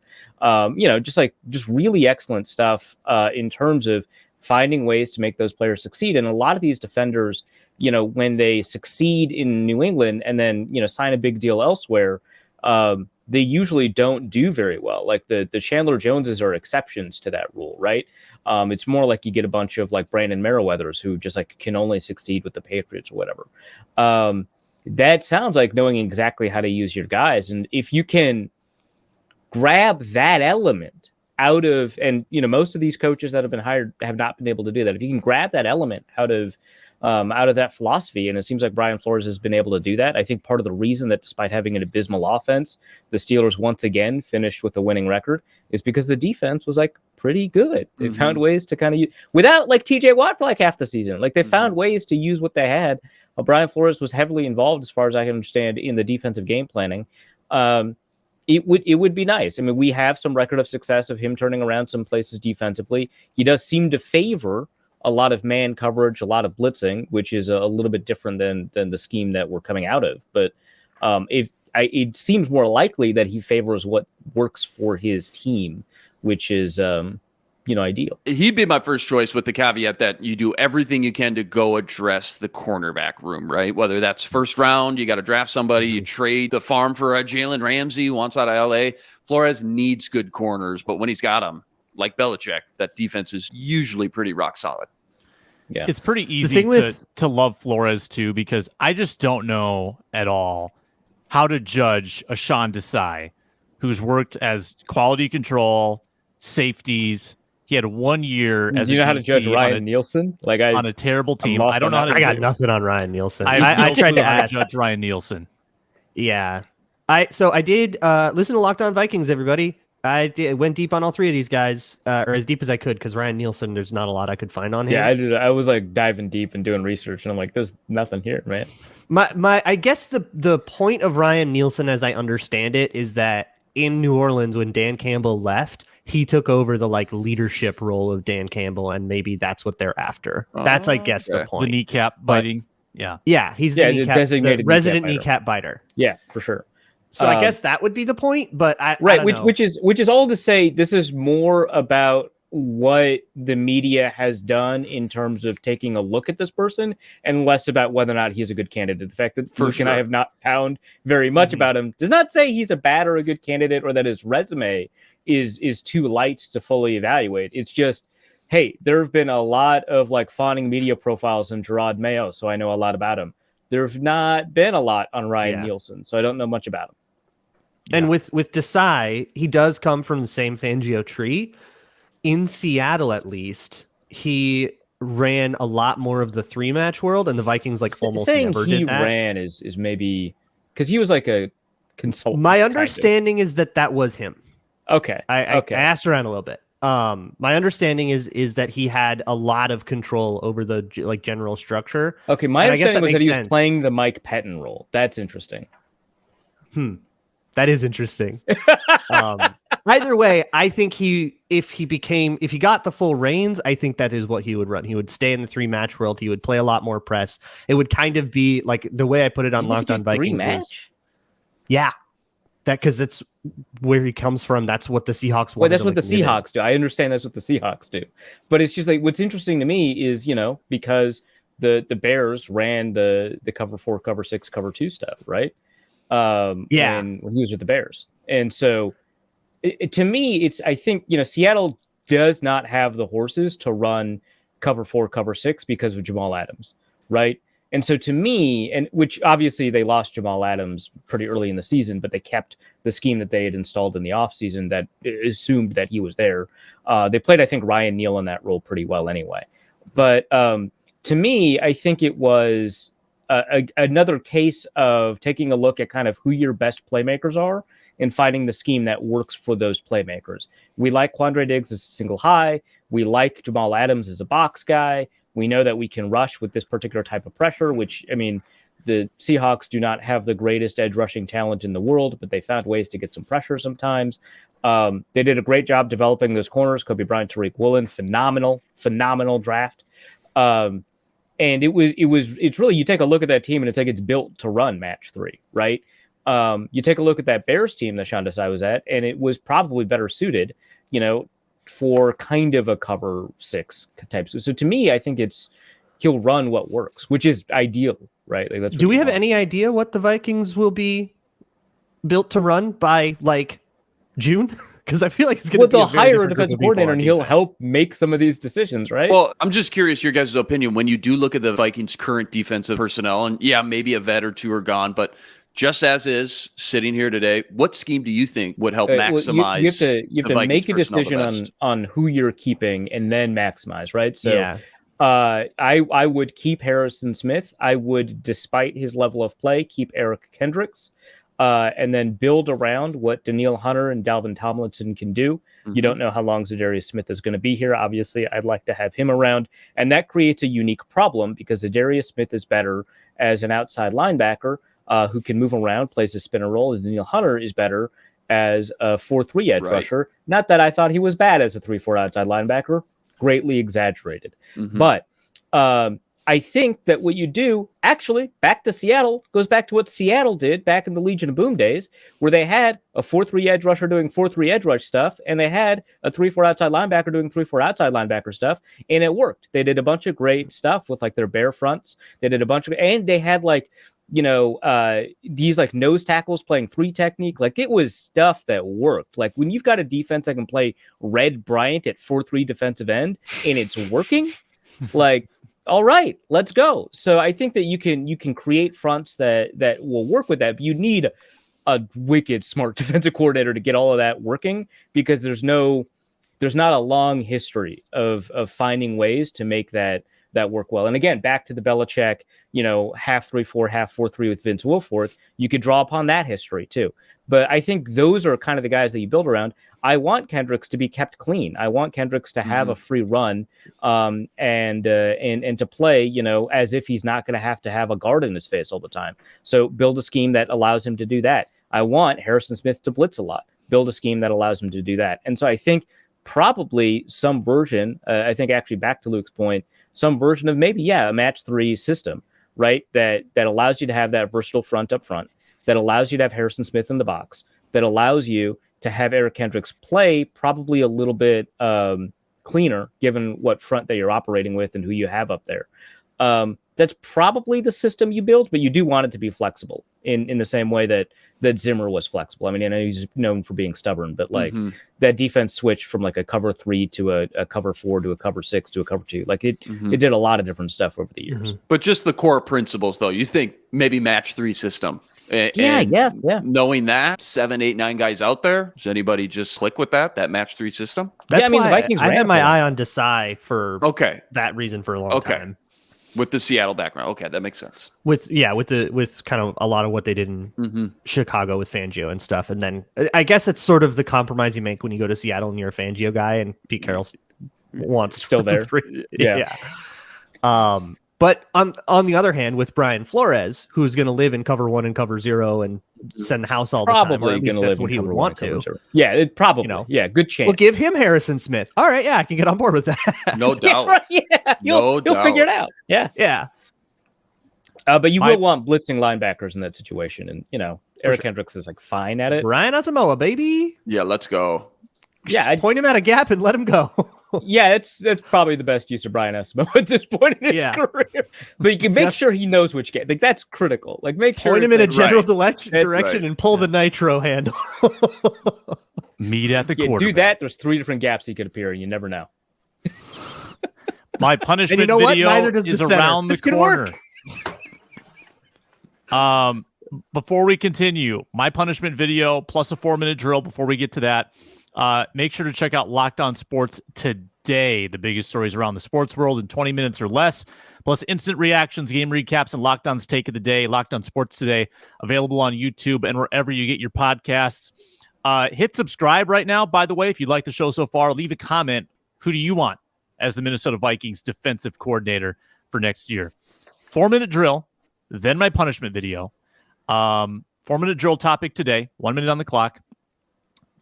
Just really excellent stuff in terms of finding ways to make those players succeed. And a lot of these defenders, when they succeed in New England and then, sign a big deal elsewhere, they usually don't do very well. Like the Chandler Joneses are exceptions to that rule, right? It's more like you get a bunch of like Brandon Merriweathers who just like can only succeed with the Patriots or whatever. That sounds like knowing exactly how to use your guys. And if you can grab that element out of, and most of these coaches that have been hired have not been able to do that. If you can grab that element out of that philosophy, and it seems like Brian Flores has been able to do that. I think part of the reason that despite having an abysmal offense, the Steelers once again finished with a winning record is because the defense was like pretty good. They found ways to kind of use, without like TJ Watt for like half the season. Like they found ways to use what they had. Brian Flores was heavily involved, as far as I can understand, in the defensive game planning. It would be nice. I mean, we have some record of success of him turning around some places defensively. He does seem to favor a lot of man coverage, a lot of blitzing, which is a little bit different than the scheme that we're coming out of. But it seems more likely that he favors what works for his team, which is ideal. He'd be my first choice, with the caveat that you do everything you can to go address the cornerback room, right? Whether that's first round, you got to draft somebody, you trade the farm for a Jalen Ramsey who wants out of LA. Flores needs good corners, but when he's got them, like Belichick, that defense is usually pretty rock solid. Yeah, it's pretty easy to love Flores too, because I just don't know at all how to judge a Sean Desai, who's worked as quality control, safeties. He had 1 year as do you know how to judge Ryan Nielsen? Like on a terrible team. I don't know how to. I got nothing on Ryan Nielsen. I tried to ask judge Ryan Nielsen. Yeah, I did listen to Locked On Vikings, everybody. I went deep on all three of these guys, or as deep as I could, because Ryan Nielsen, there's not a lot I could find on him. Yeah, I was like diving deep and doing research, and I'm like, there's nothing here, man. I guess the point of Ryan Nielsen, as I understand it, is that in New Orleans, when Dan Campbell left, he took over the like leadership role of Dan Campbell, and maybe that's what they're after. That's, I guess, the point. The kneecap biting. Yeah, he's the designated resident kneecap biter. Yeah, for sure. So I guess that would be the point, but I don't know. which is all to say this is more about what the media has done in terms of taking a look at this person and less about whether or not he's a good candidate. The fact that Luke and I have not found very much about him does not say he's a bad or a good candidate, or that his resume is too light to fully evaluate. It's just, hey, there have been a lot of like fawning media profiles on Gerard Mayo, so I know a lot about him. There have not been a lot on Ryan Nielsen, so I don't know much about him. And with Desai, he does come from the same Fangio tree. In Seattle, at least, he ran a lot more of the 3-match world, and the Vikings almost never did that. Ran is maybe because he was like a consultant. My understanding is that was him. Okay. I asked around a little bit. My understanding is that he had a lot of control over the general structure. Okay, my understanding was that he was playing the Mike Pettin role. That's interesting. That is interesting. Either way, I think if he got the full reins, I think that is what he would run. He would stay in the 3-match world. He would play a lot more press. It would kind of be like the way I put it on Locked On Vikings was, because that's where he comes from. That's what the Seahawks want. Well, that's what the Seahawks do. I understand that's what the Seahawks do. But it's just like what's interesting to me is, because the Bears ran the cover 4, cover 6, cover 2 stuff, right? When he was with the Bears. And so to me, I think, Seattle does not have the horses to run cover 4, cover 6 because of Jamal Adams, right? And so to me, and which obviously they lost Jamal Adams pretty early in the season, but they kept the scheme that they had installed in the offseason that assumed that he was there. They played, I think, Ryan Neal in that role pretty well anyway. But to me, I think it was another case of taking a look at kind of who your best playmakers are and finding the scheme that works for those playmakers. We like Quandre Diggs as a single high. We like Jamal Adams as a box guy. We know that we can rush with this particular type of pressure, which, I mean, the Seahawks do not have the greatest edge rushing talent in the world, but they found ways to get some pressure sometimes. They did a great job developing those corners. Kobe Bryant, Tariq Woolen, phenomenal draft. And it's really, you take a look at that team and it's like it's built to run match 3, right? You take a look at that Bears team that Sean Desai was at, and it was probably better suited, for kind of a cover 6 type. So to me, I think he'll run what works, which is ideal, right? Like do we have any idea what the Vikings will be built to run by June? Because I feel like it's going to be they'll hire a defensive coordinator and he'll help make some of these decisions, right? Well, I'm just curious your guys' opinion when you do look at the Vikings' current defensive personnel, and maybe a vet or two are gone, but just as is sitting here today, what scheme do you think would help maximize? You have to make a decision on who you're keeping and then maximize, right? So I would keep Harrison Smith. I would, despite his level of play, keep Eric Kendricks. And then build around what Danielle Hunter and Dalvin Tomlinson can do. Mm-hmm. You don't know how long Za'Darius Smith is going to be here. Obviously, I'd like to have him around. And that creates a unique problem because Za'Darius Smith is better as an outside linebacker who can move around, plays a spinner role, and Danielle Hunter is better as a 4-3 edge rusher. Not that I thought he was bad as a 3-4 outside linebacker. Greatly exaggerated. Mm-hmm. But I think that what you do, actually, back to Seattle, goes back to what Seattle did back in the Legion of Boom days, where they had a 4-3 edge rusher doing 4-3 edge rush stuff, and they had a 3-4 outside linebacker doing 3-4 outside linebacker stuff, and it worked. They did a bunch of great stuff with their bear fronts. They did a bunch of, and they had these nose tackles playing 3 technique. It was stuff that worked. When you've got a defense that can play Red Bryant at 4-3 defensive end and it's working, all right, let's go. So I think that you can create fronts that will work with that, but you need a wicked smart defensive coordinator to get all of that working because there's not a long history of finding ways to make that work well. And again, back to the Belichick, half 3-4, half 4-3 with Vince Wilfork, you could draw upon that history too. But I think those are kind of the guys that you build around. I want Kendricks to be kept clean. I want Kendricks to have a free run and to play, as if he's not going to have a guard in his face all the time. So build a scheme that allows him to do that. I want Harrison Smith to blitz a lot. Build a scheme that allows him to do that. And so I think probably some version, I think actually back to Luke's point, some version of maybe, a match 3 system, right? That allows you to have that versatile front up front, that allows you to have Harrison Smith in the box, that allows you to have Eric Kendricks play probably a little bit that's probably the system you build, but you do want it to be flexible in the same way that Zimmer was flexible. I mean, I know he's known for being stubborn, but like that defense switched from like a cover 3 to a cover 4 to a cover 6 to a cover 2. Like it did a lot of different stuff over the years. But just the core principles, though, you think maybe match 3 system. Yeah. Knowing that 7, 8, 9 guys out there, does anybody just click with that match 3 system? That's I mean, why the Vikings I ran had my for eye on Desai for Okay. that reason for a long time. With the Seattle background. Okay, that makes sense. With kind of a lot of what they did in Chicago with Fangio and stuff. And then I guess it's sort of the compromise you make when you go to Seattle and you're a Fangio guy and Pete Carroll wants still there. 3. Yeah. But on the other hand, with Brian Flores, who's going to live in cover 1 and cover 0 and send the house all the time, or at least that's what he would want to. Yeah, it probably. Good chance. Well, give him Harrison Smith. All right, I can get on board with that. No doubt. He'll figure it out. Yeah. But you will want blitzing linebackers in that situation, and Eric Hendricks is like fine at it. Brian Asamoah, baby. Yeah, let's go. Yeah, I'd point him at a gap and let him go. Yeah, that's probably the best use of Brian Asamoah at this point in his career. But you can make sure he knows which game. Like that's critical. Like make sure point him in a general direction right. and pull the nitro handle. Meet at the quarterback. Do that. There's 3 different gaps he could appear in. You never know. My punishment and you know video Neither does is the center. around the this corner. Before we continue, my punishment video plus a 4-minute drill. Before we get to that, make sure to check out Locked On Sports today. The biggest stories around the sports world in 20 minutes or less, plus instant reactions, game recaps, and Locked On's take of the day. Locked On Sports today, available on YouTube and wherever you get your podcasts. Hit subscribe right now. By the way, if you like the show so far, leave a comment. Who do you want as the Minnesota Vikings defensive coordinator for next year? 4-minute drill, then my punishment video. 4-minute drill topic today, 1 minute on the clock.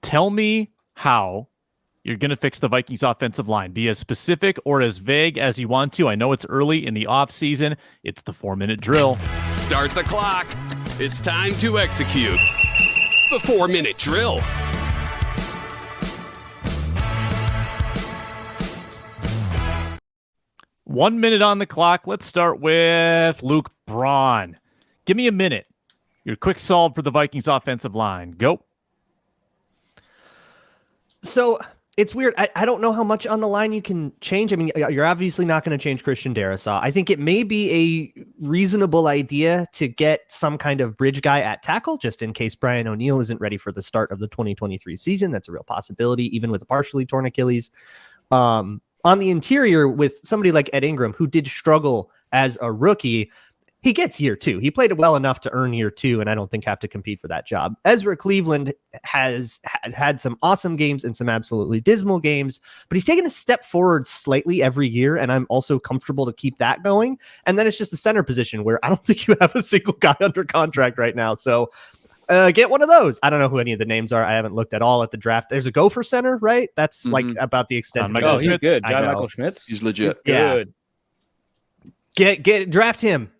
Tell me how you're going to fix the Vikings offensive line. Be as specific or as vague as you want to. I know it's early in the offseason. It's the 4-minute drill. Start the clock. It's time to execute the 4-minute drill. One minute on the clock. Let's start with Luke Braun. Give me a minute. Your quick solve for the Vikings offensive line. Go. So it's weird. I don't know how much on the line you can change. I mean, you're obviously not going to change Christian Darrisaw. I think it may be a reasonable idea to get some kind of bridge guy at tackle, just in case Brian O'Neill isn't ready for the start of the 2023 season. That's a real possibility, even with a partially torn Achilles. On the interior, with somebody like Ed Ingram, who did struggle as a rookie, he gets year 2. He played well enough to earn year 2, and I don't think have to compete for that job. Ezra Cleveland has had some awesome games and some absolutely dismal games, but he's taken a step forward slightly every year, and I'm also comfortable to keep that going. And then it's just a center position where I don't think you have a single guy under contract right now. So get one of those. I don't know who any of the names are. I haven't looked at all at the draft. There's a Gopher center, right? That's like about the extent. Oh, he's good. John Michael Schmitz. He's legit. Good. Get draft him.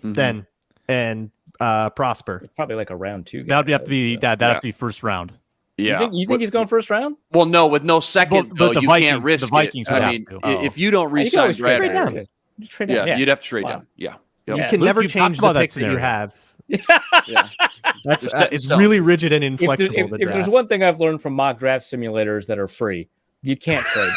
Then and prosper. It's probably like a round 2 That would have to be have to be first round. Yeah. You think he's going first round? Well, no, with no second, but the you Vikings, can't risk the Vikings it. would I have mean, to. if you don't re-sign trade Bradbury, down. you'd have to trade down. Yeah. You Yep. can Luke, never you've change talked about the that picks that you scenario. have. Yeah. That's It's set in it's stone. really rigid and If inflexible. there's one thing I've learned from mock draft simulators that are free, you can't trade.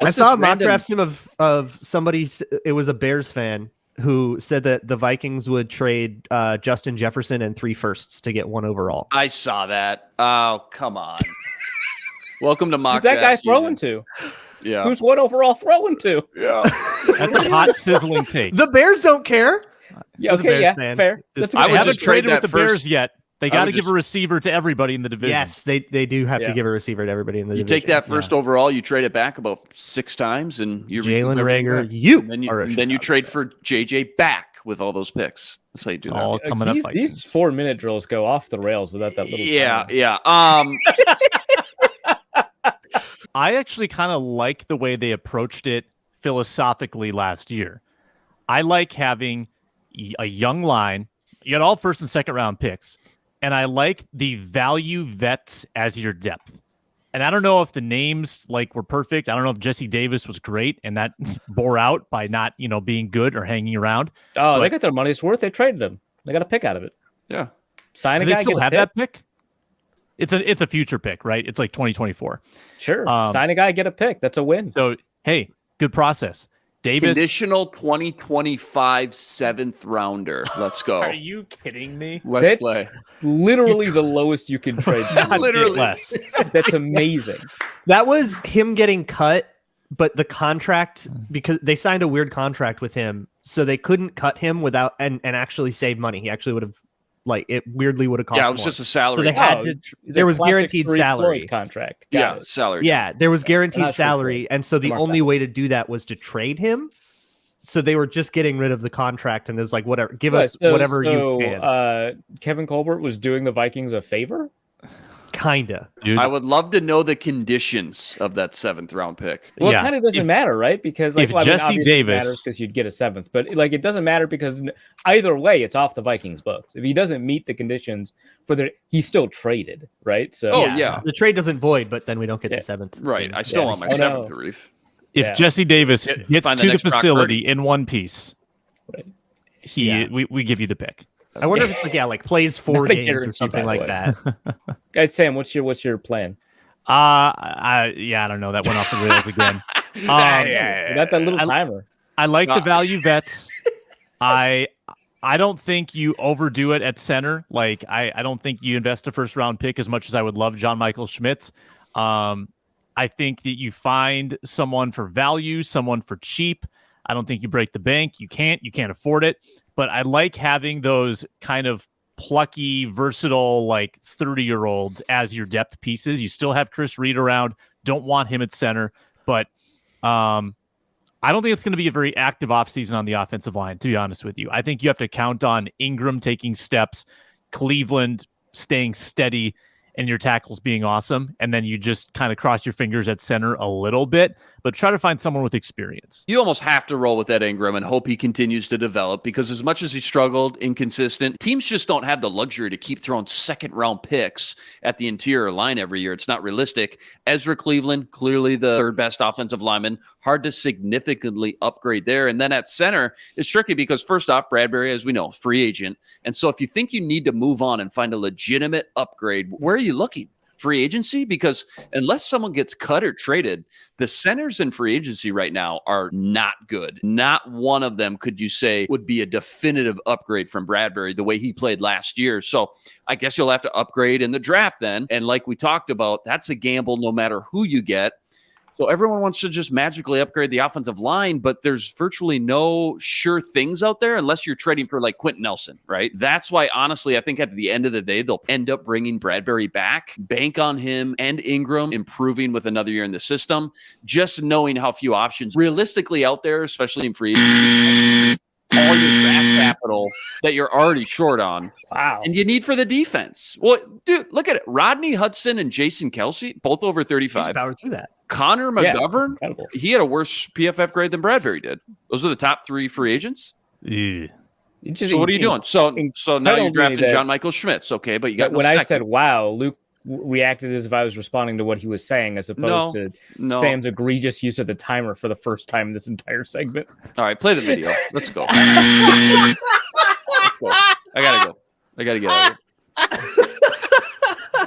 I saw a mock draft sim of somebody. It was a Bears fan who said that the Vikings would trade Justin Jefferson and 3 firsts to get 1 overall. I saw that. Oh, come on. Welcome to mock Who's that guy draft throwing season. to? Yeah. Who's what overall throwing to? Yeah. That's a hot, sizzling take. The Bears don't care. Yeah, Was a okay, Bears yeah, fan. fair. Just- That's a I good would They answer. haven't just trade traded with that the Bears first. yet. They I got to would give just- a receiver to everybody in the division. Yes, they do have Yeah. to give a receiver to everybody in the You division. take that first overall, you trade it back about 6 times, and you Jalen recoup everything Reagor, back. you And then you, are a and then you Chicago trade fan. for JJ back with all those picks. That's how you do It's that. all coming up. These Vikings. 4-minute drills go off the rails without that little. Yeah, timer. yeah. I actually kind of like the way they approached it philosophically last year. I like having a young line. You got all first and second round picks, and I like the value vets as your depth. And I don't know if the names were perfect. I don't know if Jesse Davis was great and that bore out by not, being good or hanging around. Oh, they got their money's worth. They traded him. They got a pick out of it. Yeah. Sign a Do guy. they still get a have pick. that pick? It's a future pick, right? It's like 2024. Sure. Sign a guy, get a pick. That's a win. So, hey, good process. Davis. Conditional 2025 7th rounder. Let's go. Are you kidding me? Let's play. Literally the lowest you can trade. Not Literally. less. That's amazing. That was him getting cut, but the contract, because they signed a weird contract with him, so they couldn't cut him without and actually save money. He actually would have, it weirdly would have cost. Yeah, it was more. just a salary. So they had to. There was guaranteed Three salary. Floyd contract. Got it. salary. Yeah, there was I'm guaranteed not sure salary, and so the Mark only that. way to do that was to trade him. So they were just getting rid of the contract, and there's whatever, give us whatever you can. Kevin Colbert was doing the Vikings a favor. Kinda. Dude, I would love to know the conditions of that 7th round pick. Well, Yeah. it kind of doesn't matter, right? Because if Jesse Davis- matters because you'd get a 7th, but it doesn't matter because either way, it's off the Vikings books. If he doesn't meet the conditions he's still traded, right? So Oh, yeah. The trade doesn't void, but then we don't get Yeah. the 7th. Right. I still want my Oh, no. 7th, Reef. if Yeah. Jesse Davis Yeah, gets find the to the next Brock facility Purdy. in one piece, Right. we give you the pick. I wonder if it's plays 4 Not a games guarantee, or something by the like way. that. Guys, Sam, what's your plan? I don't know. That went off the rails again. You got that little timer. I like the value bets. I don't think you overdo it at center. I don't think you invest a first round pick as much as I would love John Michael Schmitz. I think that you find someone for value, someone for cheap. I don't think you break the bank. You can't afford it. But I like having those kind of plucky, versatile, 30-year-olds as your depth pieces. You still have Chris Reed around. Don't want him at center. But I don't think it's going to be a very active offseason on the offensive line, to be honest with you. I think you have to count on Ingram taking steps, Cleveland staying steady, and your tackles being awesome. And then you just kind of cross your fingers at center a little bit, but try to find someone with experience. You almost have to roll with Ed Ingram and hope he continues to develop, because as much as he struggled, inconsistent, teams just don't have the luxury to keep throwing 2nd round picks at the interior line every year. It's not realistic. Ezra Cleveland, clearly the 3rd best offensive lineman, hard to significantly upgrade there. And then at center, it's tricky because first off, Bradbury, as we know, free agent. And so if you think you need to move on and find a legitimate upgrade, where are you looking? Free agency? Because unless someone gets cut or traded, the centers in free agency right now are not good. Not one of them could you say would be a definitive upgrade from Bradbury the way he played last year. So I guess you'll have to upgrade in the draft then. And like we talked about, that's a gamble no matter who you get. So everyone wants to just magically upgrade the offensive line, but there's virtually no sure things out there unless you're trading for Quentin Nelson, right? That's why, honestly, I think at the end of the day, they'll end up bringing Bradbury back, bank on him and Ingram improving with another year in the system, just knowing how few options realistically out there, especially in free agency, all your draft capital that you're already short on. Wow. And you need for the defense. Well, dude, look at it. Rodney Hudson and Jason Kelsey, both over 35. Power through that. Connor McGovern, incredible. he had a worse PFF grade than Bradbury did. Those are the top 3 free agents. Yeah. So what are you doing? So now you're incredible drafting that- John Michael Schmitz, okay? But you got When no I second. said wow, Luke reacted as if I was responding to what he was saying, as opposed to No. Sam's egregious use of the timer for the first time in this entire segment. All right, play the video. Let's go. I gotta go. I gotta get out of here.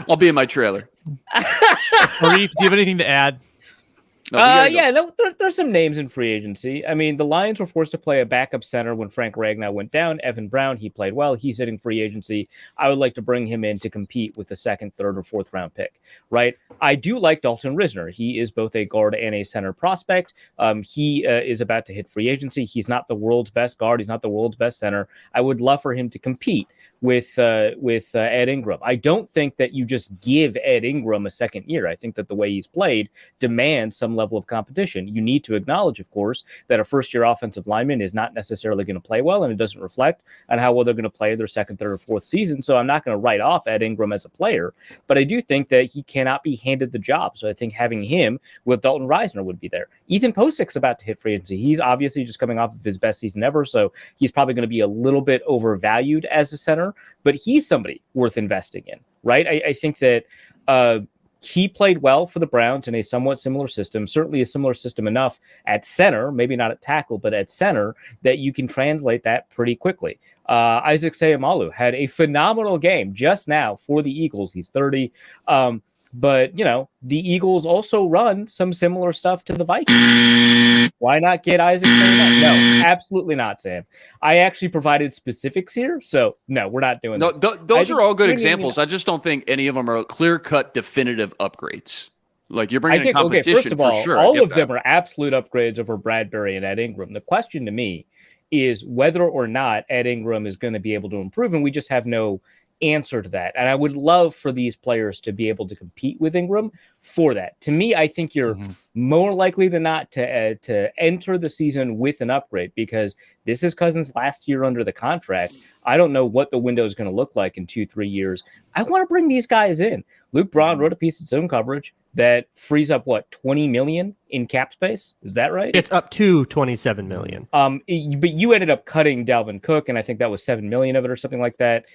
I'll be in my trailer. Arif, do you have anything to add? No, we gotta go. There's some names in free agency. I mean, the Lions were forced to play a backup center when Frank Ragnow went down. Evan Brown, he played well. He's hitting free agency. I would like to bring him in to compete with the 2nd, 3rd, or 4th round pick, right? I do like Dalton Risner. He is both a guard and a center prospect. He is about to hit free agency. He's not the world's best guard. He's not the world's best center. I would love for him to compete with Ed Ingram. I don't think that you just give Ed Ingram a 2nd year. I think that the way he's played demands some level of competition. You need to acknowledge, of course, that a first-year offensive lineman is not necessarily going to play well, and it doesn't reflect on how well they're going to play their 2nd, 3rd, or 4th season. So I'm not going to write off Ed Ingram as a player, but I do think that he cannot be handed the job. So I think having him with Dalton Risner would be there. Ethan Posick's about to hit free agency. He's obviously just coming off of his best season ever, so he's probably going to be a little bit overvalued as a center, but he's somebody worth investing in, right? I think that he played well for the Browns in a somewhat similar system, certainly a similar system enough at center, maybe not at tackle, but at center, that you can translate that pretty quickly. Isaac Seumalo had a phenomenal game just now for the Eagles. He's 30. But, you know, the Eagles also run some similar stuff to the Vikings. Why not get Isaac Seumalo? No, absolutely not, Sam. I actually provided specifics here, so no, we're not doing this. Those are all good examples. I just don't think any of them are clear-cut definitive upgrades. Like, you're bringing in competition, first of all, for sure. All of them are absolute upgrades over Bradbury and Ed Ingram. The question to me is whether or not Ed Ingram is going to be able to improve, and we just have no answer to that. And I would love for these players to be able to compete with Ingram for that. To me, I think you're more likely than not to enter the season with an upgrade, because this is Cousins' last year under the contract. I don't know what the window is going to look like in 2-3 years. I want to bring these guys in. Luke Braun wrote a piece in Zone Coverage that frees up $20 million in cap space. Is that right? It's up to $27 million. But you ended up cutting Dalvin Cook, and I think that was $7 million of it or something like that.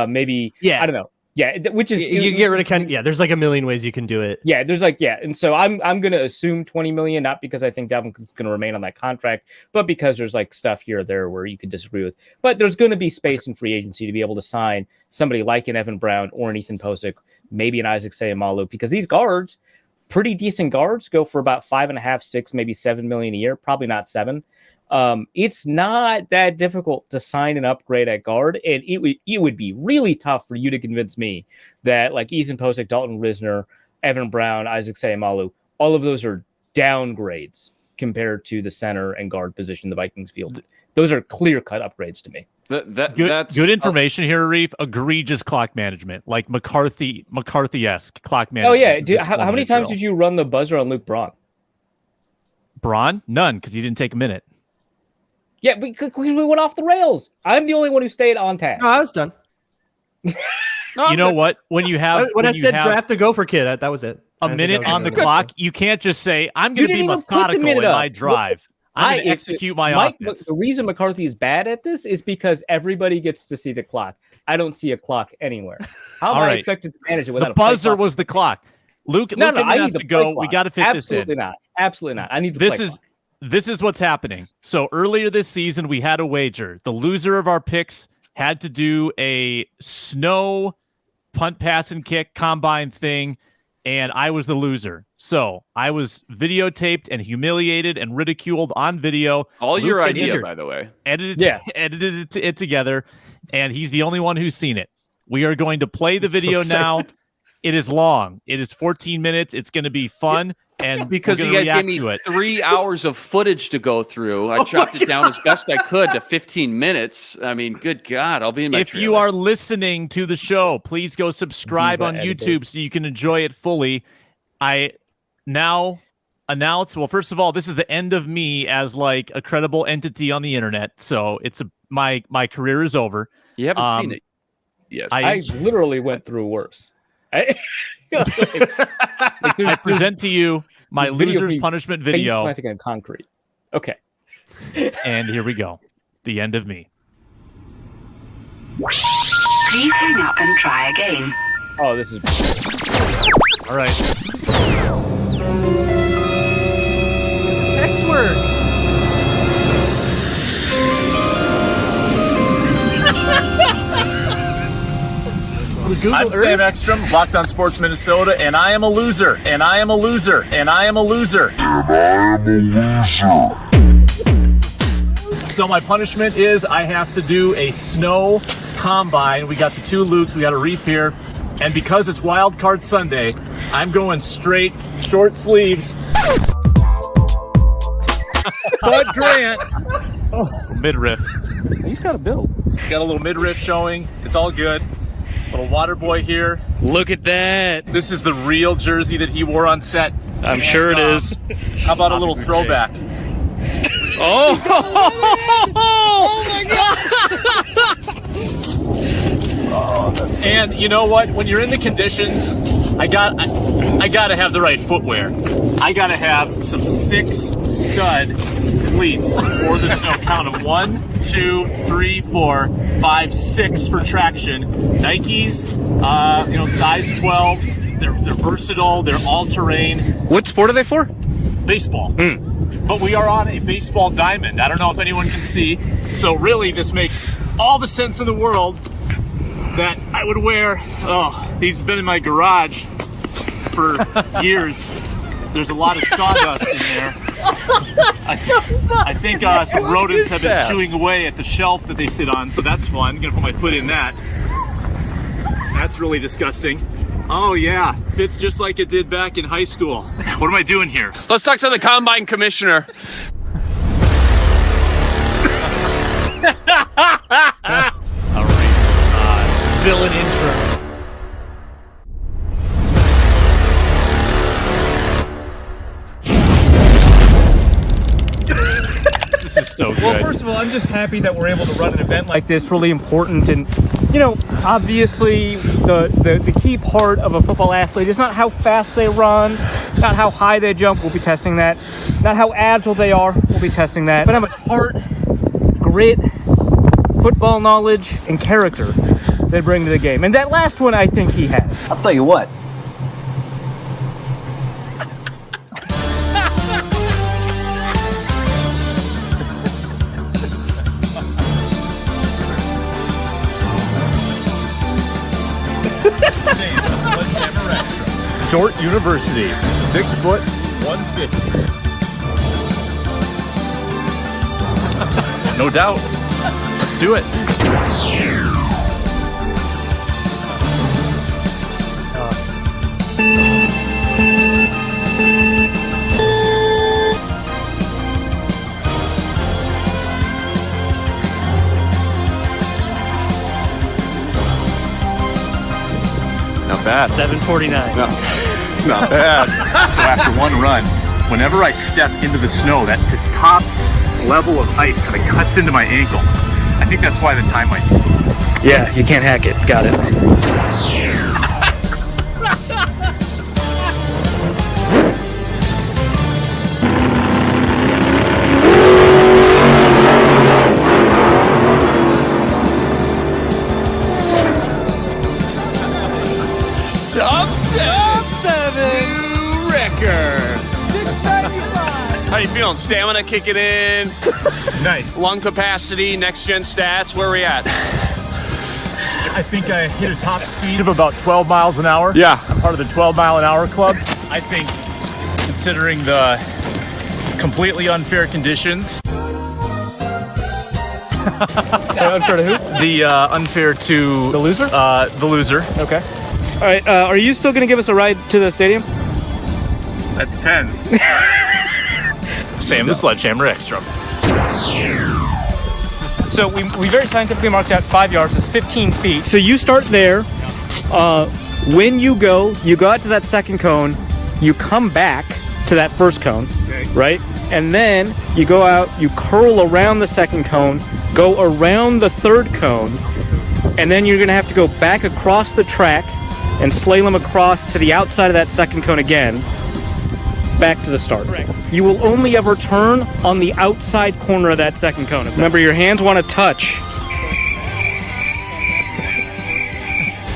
Maybe, yeah, I don't know. Yeah, which is you get rid of there's like a million ways you can do it. Yeah, and so I'm going to assume $20 million, not because I think Dalvin Cook's going to remain on that contract, but because there's like stuff here or there where you could disagree with. But there's going to be space in free agency to be able to sign somebody like an Evan Brown or an Ethan Posick, maybe an Isaac Seumalo, because these guards, pretty decent guards, go for about 5.5, 6, maybe $7 million a year. Probably not 7. It's not that difficult to sign an upgrade at guard, and it would be really tough for you to convince me that like Ethan Posick, Dalton Risner, Evan Brown, Isaac Seumalo, all of those are downgrades compared to the center and guard position the Vikings field. Those are clear-cut upgrades to me. That's good information here, Reef. Egregious clock management, like McCarthy-esque clock management. Oh yeah, how many times did you run the buzzer on Luke Braun? Braun? None, because he didn't take a minute. Yeah, because we went off the rails. I'm the only one who stayed on task. No, I was done. You know what? When I said draft a gopher kid, that was it. A minute on the clock, you can't just say, I'm going to be methodical in my drive. I'm going to execute my offense. The reason McCarthy is bad at this is because everybody gets to see the clock. I don't see a clock anywhere. How am I expected to manage it without a buzzer? Was the clock. Luke has to go. We got to fit this in. Absolutely not. I need the play clock. This is what's happening. So earlier this season, we had a wager. The loser of our picks had to do a snow punt, pass, and kick combine thing, and I was the loser. So I was videotaped and humiliated and ridiculed on video. All Luke your idea, by the way. Edited it together, and he's the only one who's seen it. We are going to play the video now. It is long. It is 14 minutes. It's going to be fun. And because you guys gave me 3 hours of footage to go through, I chopped it down as best I could to 15 minutes. I mean, good God, I'll be in my If you are listening to the show, please go subscribe on YouTube so you can enjoy it fully. I now announce, well, first of all, this is the end of me as like a credible entity on the internet. So it's my career is over. You haven't seen it yet. I literally went through worse. I present to you my loser's punishment video. Planting on concrete. Okay. And here we go. The end of me. Please hang up and try again. Oh, this is... All right. Next word. I'm Sam Ekstrom, Locked On Sports Minnesota, and I am a loser, and I am a loser, and I am a loser. So my punishment is I have to do a snow combine. We got the 2 Lukes, we got a Reef here, and because it's Wild Card Sunday, I'm going straight short sleeves. Bud Grant. Midriff. He's got a build. Got a little midriff showing. It's all good. Little water boy here. Look at that. This is the real jersey that he wore on set. I'm sure it is. How about a little throwback? Oh! Oh my God. And you know what? When you're in the conditions, I gotta have the right footwear. I gotta have some 6 stud cleats for the snow. Count them 1, 2, 3, 4, 5, 6 for traction. Nikes, Size 12s. They're versatile. They're all-terrain. What sport are they for? Baseball. But we are on a baseball diamond. I don't know if anyone can see. So really, this makes all the sense in the world that I would wear. Oh, these have been in my garage for years. There's a lot of sawdust in there. I think some rodents have been chewing away at the shelf that they sit on, so that's fun. I'm gonna put my foot in that. That's really disgusting. Oh yeah, fits just like it did back in high school. What am I doing here? Let's talk to the combine commissioner. Villain intro. This is so good. Well, first of all, I'm just happy that we're able to run an event like this, really important. And, obviously the key part of a football athlete is not how fast they run, not how high they jump, we'll be testing that. Not how agile they are, we'll be testing that. But how much heart, grit, football knowledge, and character they bring to the game. And that last one, I think he has. I'll tell you what. Short University, 6 foot, 150. No doubt. Let's do it. Not bad. 749. Not bad. So after one run, whenever I step into the snow, this top level of ice kind of cuts into my ankle. I think that's why the time might be slow. Yeah, you can't hack it. Got it. Sub-7 record. 695. How you feeling? Stamina kicking in? Nice. Lung capacity, next-gen stats, where are we at? I think I hit a top speed of about 12 miles an hour. Yeah. I'm part of the 12 mile an hour club. I think, considering the completely unfair conditions. Unfair to who? The unfair to The loser? the loser. Okay. All right, are you still going to give us a ride to the stadium? That depends. Sam the Sledgehammer Ekstrom. So we very scientifically marked out 5 yards. It's 15 feet. So you start there. When you go out to that second cone. You come back to that first cone, right? And then you go out, you curl around the second cone, go around the third cone, and then you're going to have to go back across the track and slalom across to the outside of that second cone again, back to the start. Correct. You will only ever turn on the outside corner of that second cone. Remember, your hands want to touch,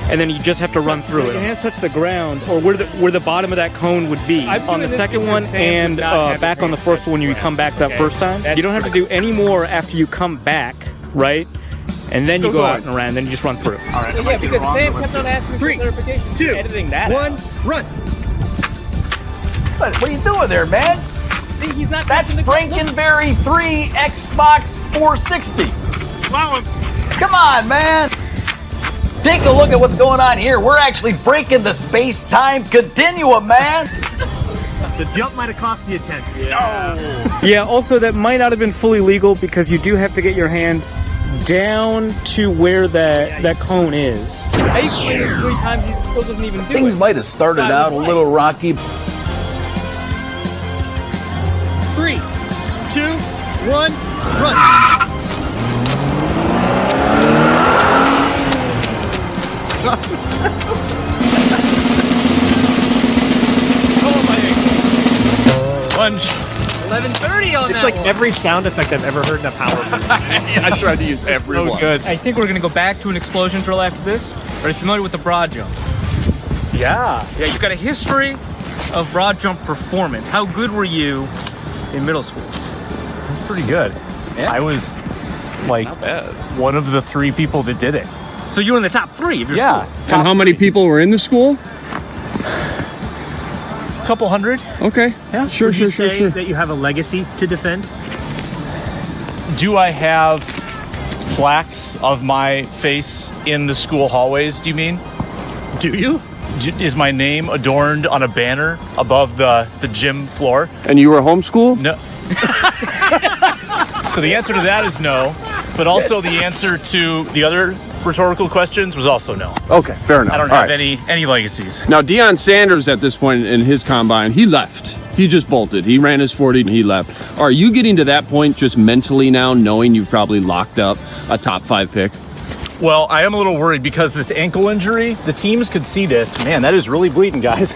and then you just have to run through it. Your hands touch the ground, or where the bottom of that cone would be on the second one, and back on the first one when you come back that first time. You don't have to do any more after you come back, right? And then you go out and around, then you just run through. All right. Yeah, because Sam kept on asking for clarification. 2, editing that 1, run. What are you doing there, man? See, he's not. That's Frankenberry 3 Xbox 460. Slow him. Come on, man. Take a look at what's going on here. We're actually breaking the space-time continuum, man. The jump might have cost you 10. Yeah, also that might not have been fully legal because you do have to get your hand down to where that cone is. I explained it 3 times, he still doesn't even do Things it. might have started out a little rocky. 3, 2, 1, run. Oh, my ankles. Lunge. 11:30 on It's like one. Every sound effect I've ever heard in a power movie. I tried to use every one. Good. I think we're going to go back to an explosion drill after this. Are you familiar with the broad jump? Yeah. Yeah, you've got a history of broad jump performance. How good were you in middle school? Pretty good. Yeah. I was like one of the 3 people that did it. So you were in the top 3 of your school? And how many people were in the school? Couple hundred. Okay. Yeah. Would you say that you have a legacy to defend? Do I have plaques of my face in the school hallways, do you mean? Do you? Is my name adorned on a banner above the gym floor? And you were homeschooled? No. So the answer to that is no, but also the answer to the other rhetorical questions was also no. Okay, fair enough. I don't have any legacies. Now, Deion Sanders at this point in his combine, he left. He just bolted. He ran his 40 and he left. Are you getting to that point just mentally now, knowing you've probably locked up a top 5 pick? Well, I am a little worried because this ankle injury, the teams could see this. Man, that is really bleeding, guys.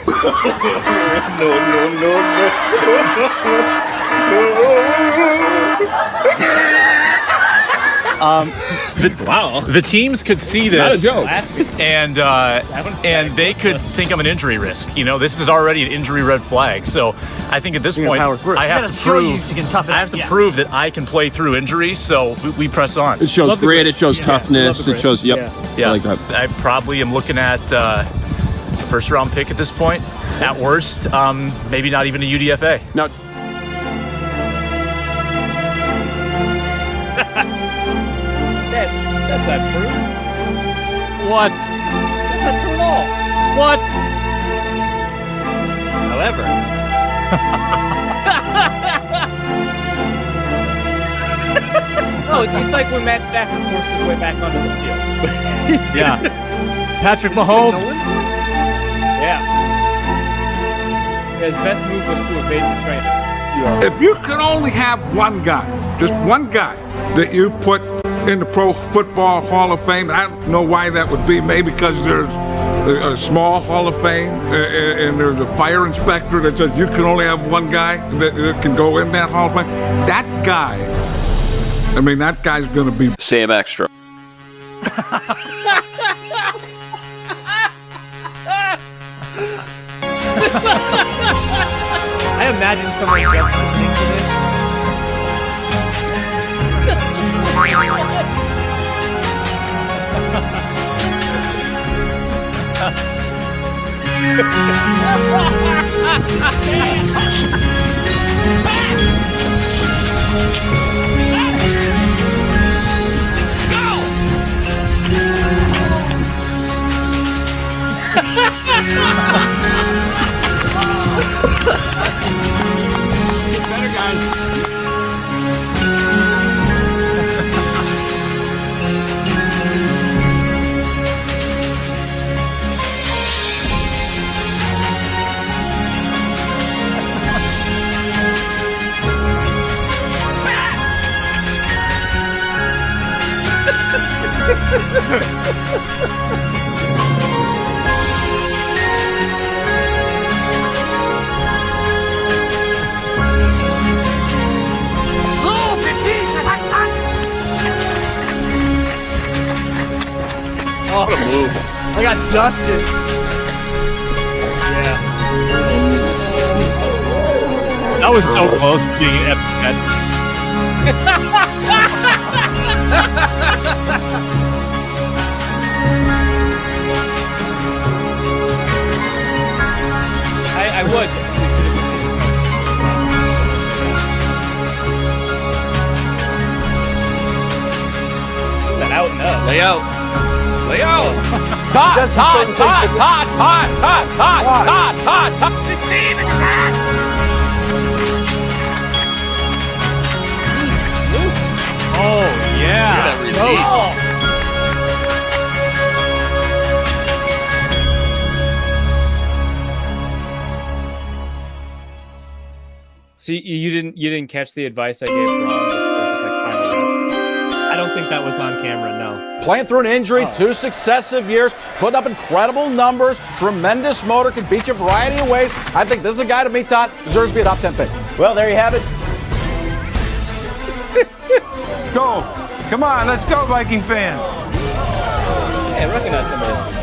The teams could see this. Not a joke. And they could think I'm an injury risk. You know, this is already an injury red flag. So I think at this point, I have to prove that I can play through injury. So we press on. It shows grit. It shows toughness. It shows. Yep. Yeah. I like that. I probably am looking at the first round pick at this point. At worst, maybe not even a UDFA. Now. That's not true. What? That's not true at all. What? However. No, it's like when Matt Stafford forced his way back onto the field. Yeah. Patrick Mahomes. Yeah. His best move was to evade the trainer. If you could only have one guy, just one guy, that you put in the Pro Football Hall of Fame, I don't know why that would be. Maybe because there's a small Hall of Fame and there's a fire inspector that says you can only have one guy that can go in that Hall of Fame. That guy, I mean, that guy's going to be Sam Extra. I imagine someone just listening to this. Get better, guys. What a move. I got dusted. Yeah. That was so close to being an epic catch. I would. Out and up. Lay out. Lay out. Hot. 16 in the back. Oh, yeah. So you didn't catch the advice I gave Ron? I don't think that was on camera, no. Playing through an injury, 2 successive years, putting up incredible numbers, tremendous motor, can beat you a variety of ways. I think this is a guy to me, Todd, deserves to be a top 10 pick. Well, there you have it. Go. Come on, let's go, Viking fans. Yeah, I recognize some of this.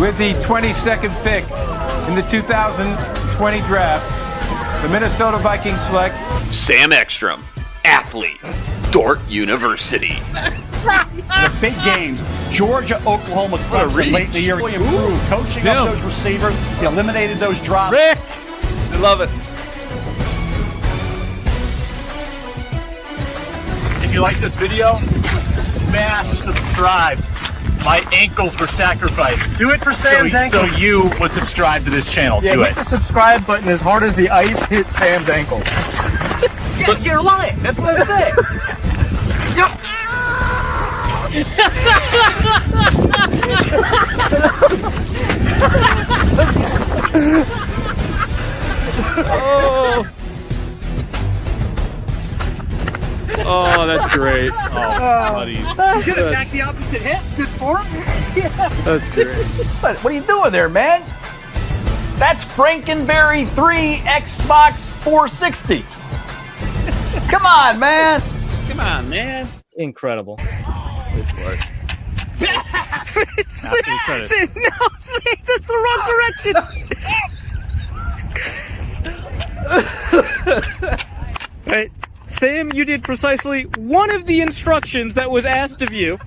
With the 22nd pick in the 2020 draft, the Minnesota Vikings select Sam Ekstrom, athlete, Dordt University. The big games, Georgia, Oklahoma, Clemson late in the year, really improved. Coaching up those receivers, he eliminated those drops. Rick, I love it. If you like this video, smash subscribe. My ankles were sacrificed. Do it for Sam's ankles. So you would subscribe to this channel. Yeah, Do hit it. the subscribe button as hard as the ice hit Sam's ankles. Yeah, you're lying. That's what I'm saying. Oh, that's great. Oh, buddy. You could attack the opposite hip. Good form. That's great. What are you doing there, man? That's Frankenberry 3 Xbox 460. Come on, man. Come on, man. Incredible. No, see, that's the wrong direction. Right. Sam, you did precisely one of the instructions that was asked of you,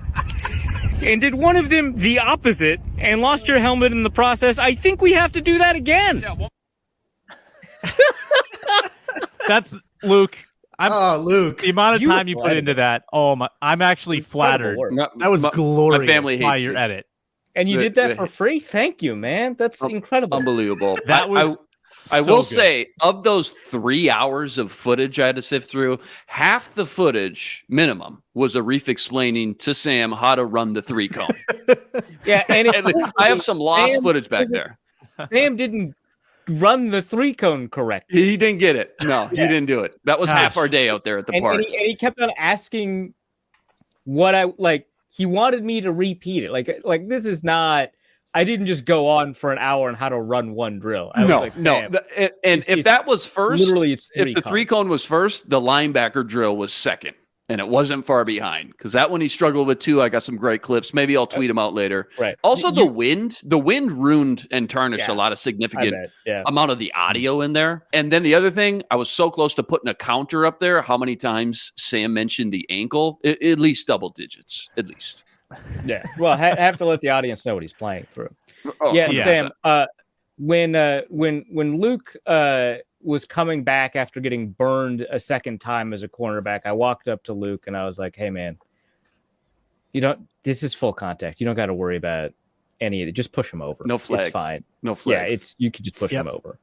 and did one of them the opposite, and lost your helmet in the process. I think we have to do that again. That's Luke. Luke. The amount of time you put into that. Oh my! I'm actually flattered. That was glorious. My family by hates your you. edit. And you did that for free? Thank you, man. That's incredible. Unbelievable. That was. I so will good. say, of those 3 hours of footage I had to sift through, half the footage minimum was Arif explaining to Sam how to run the 3-cone. Yeah, and I have some lost footage back there. Sam didn't run the 3-cone correctly. He didn't get it. No, he didn't do it. That was half our day out there at the park. And he kept on asking what I like. He wanted me to repeat it. Like this is not. I didn't just go on for an hour on how to run one drill. I was like, Sam, If that was first, literally it's if the 3-cone was first, the linebacker drill was second, and it wasn't far behind because that one he struggled with too. I got some great clips. Maybe I'll tweet them out later. Right. Also, the wind ruined and tarnished a lot of significant amount of the audio in there. And then the other thing, I was so close to putting a counter up there. How many times Sam mentioned the ankle? At least double digits, at least. Yeah, well, have to let the audience know what he's playing through. Oh, yeah, Sam. When Luke was coming back after getting burned a second time as a cornerback, I walked up to Luke and I was like, "Hey, man, this is full contact. You don't got to worry about any of it. Just push him over. No flags. It's fine. No flags. Yeah, you could just push him over."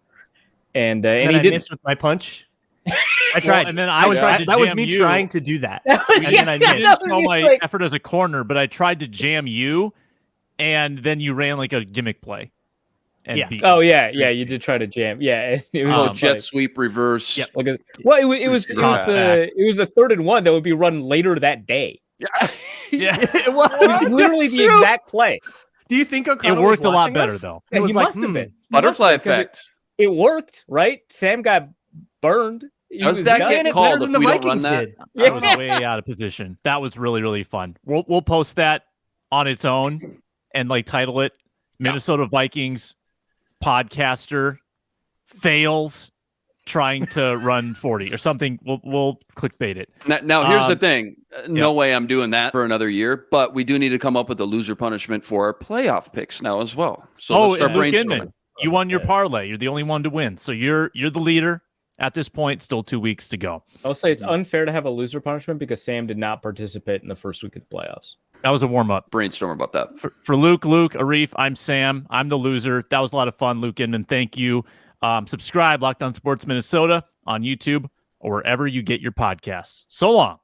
And he did missed with my punch. I tried, and then I tried to that was jam me you. trying to do that. And then I didn't show my effort as a corner, but I tried to jam you, and then you ran like a gimmick play. And beat me. You did try to jam. Yeah, it was jet sweep reverse. Yep. Well, it was the 3rd and 1 that would be run later that day. Yeah, it was literally the exact play. Do you think it worked a lot better though? It was like, must have been butterfly effect. It worked, right? Sam got burned. How's that get called if we don't run that? I was way out of position. That was really, really fun. We'll post that on its own and title it Minnesota Vikings podcaster fails trying to run 40 or something. We'll clickbait it. Now here's the thing. No way I'm doing that for another year, but we do need to come up with a loser punishment for our playoff picks now as well. So let's start brainstorming. You won your parlay. You're the only one to win. So you're the leader. At this point, still 2 weeks to go. I'll say it's unfair to have a loser punishment because Sam did not participate in the first week of the playoffs. That was a warm-up. Brainstorm about that. For Luke, Arif, I'm Sam. I'm the loser. That was a lot of fun, Luke Inman. Thank you. Subscribe, Locked On Sports Minnesota on YouTube or wherever you get your podcasts. So long.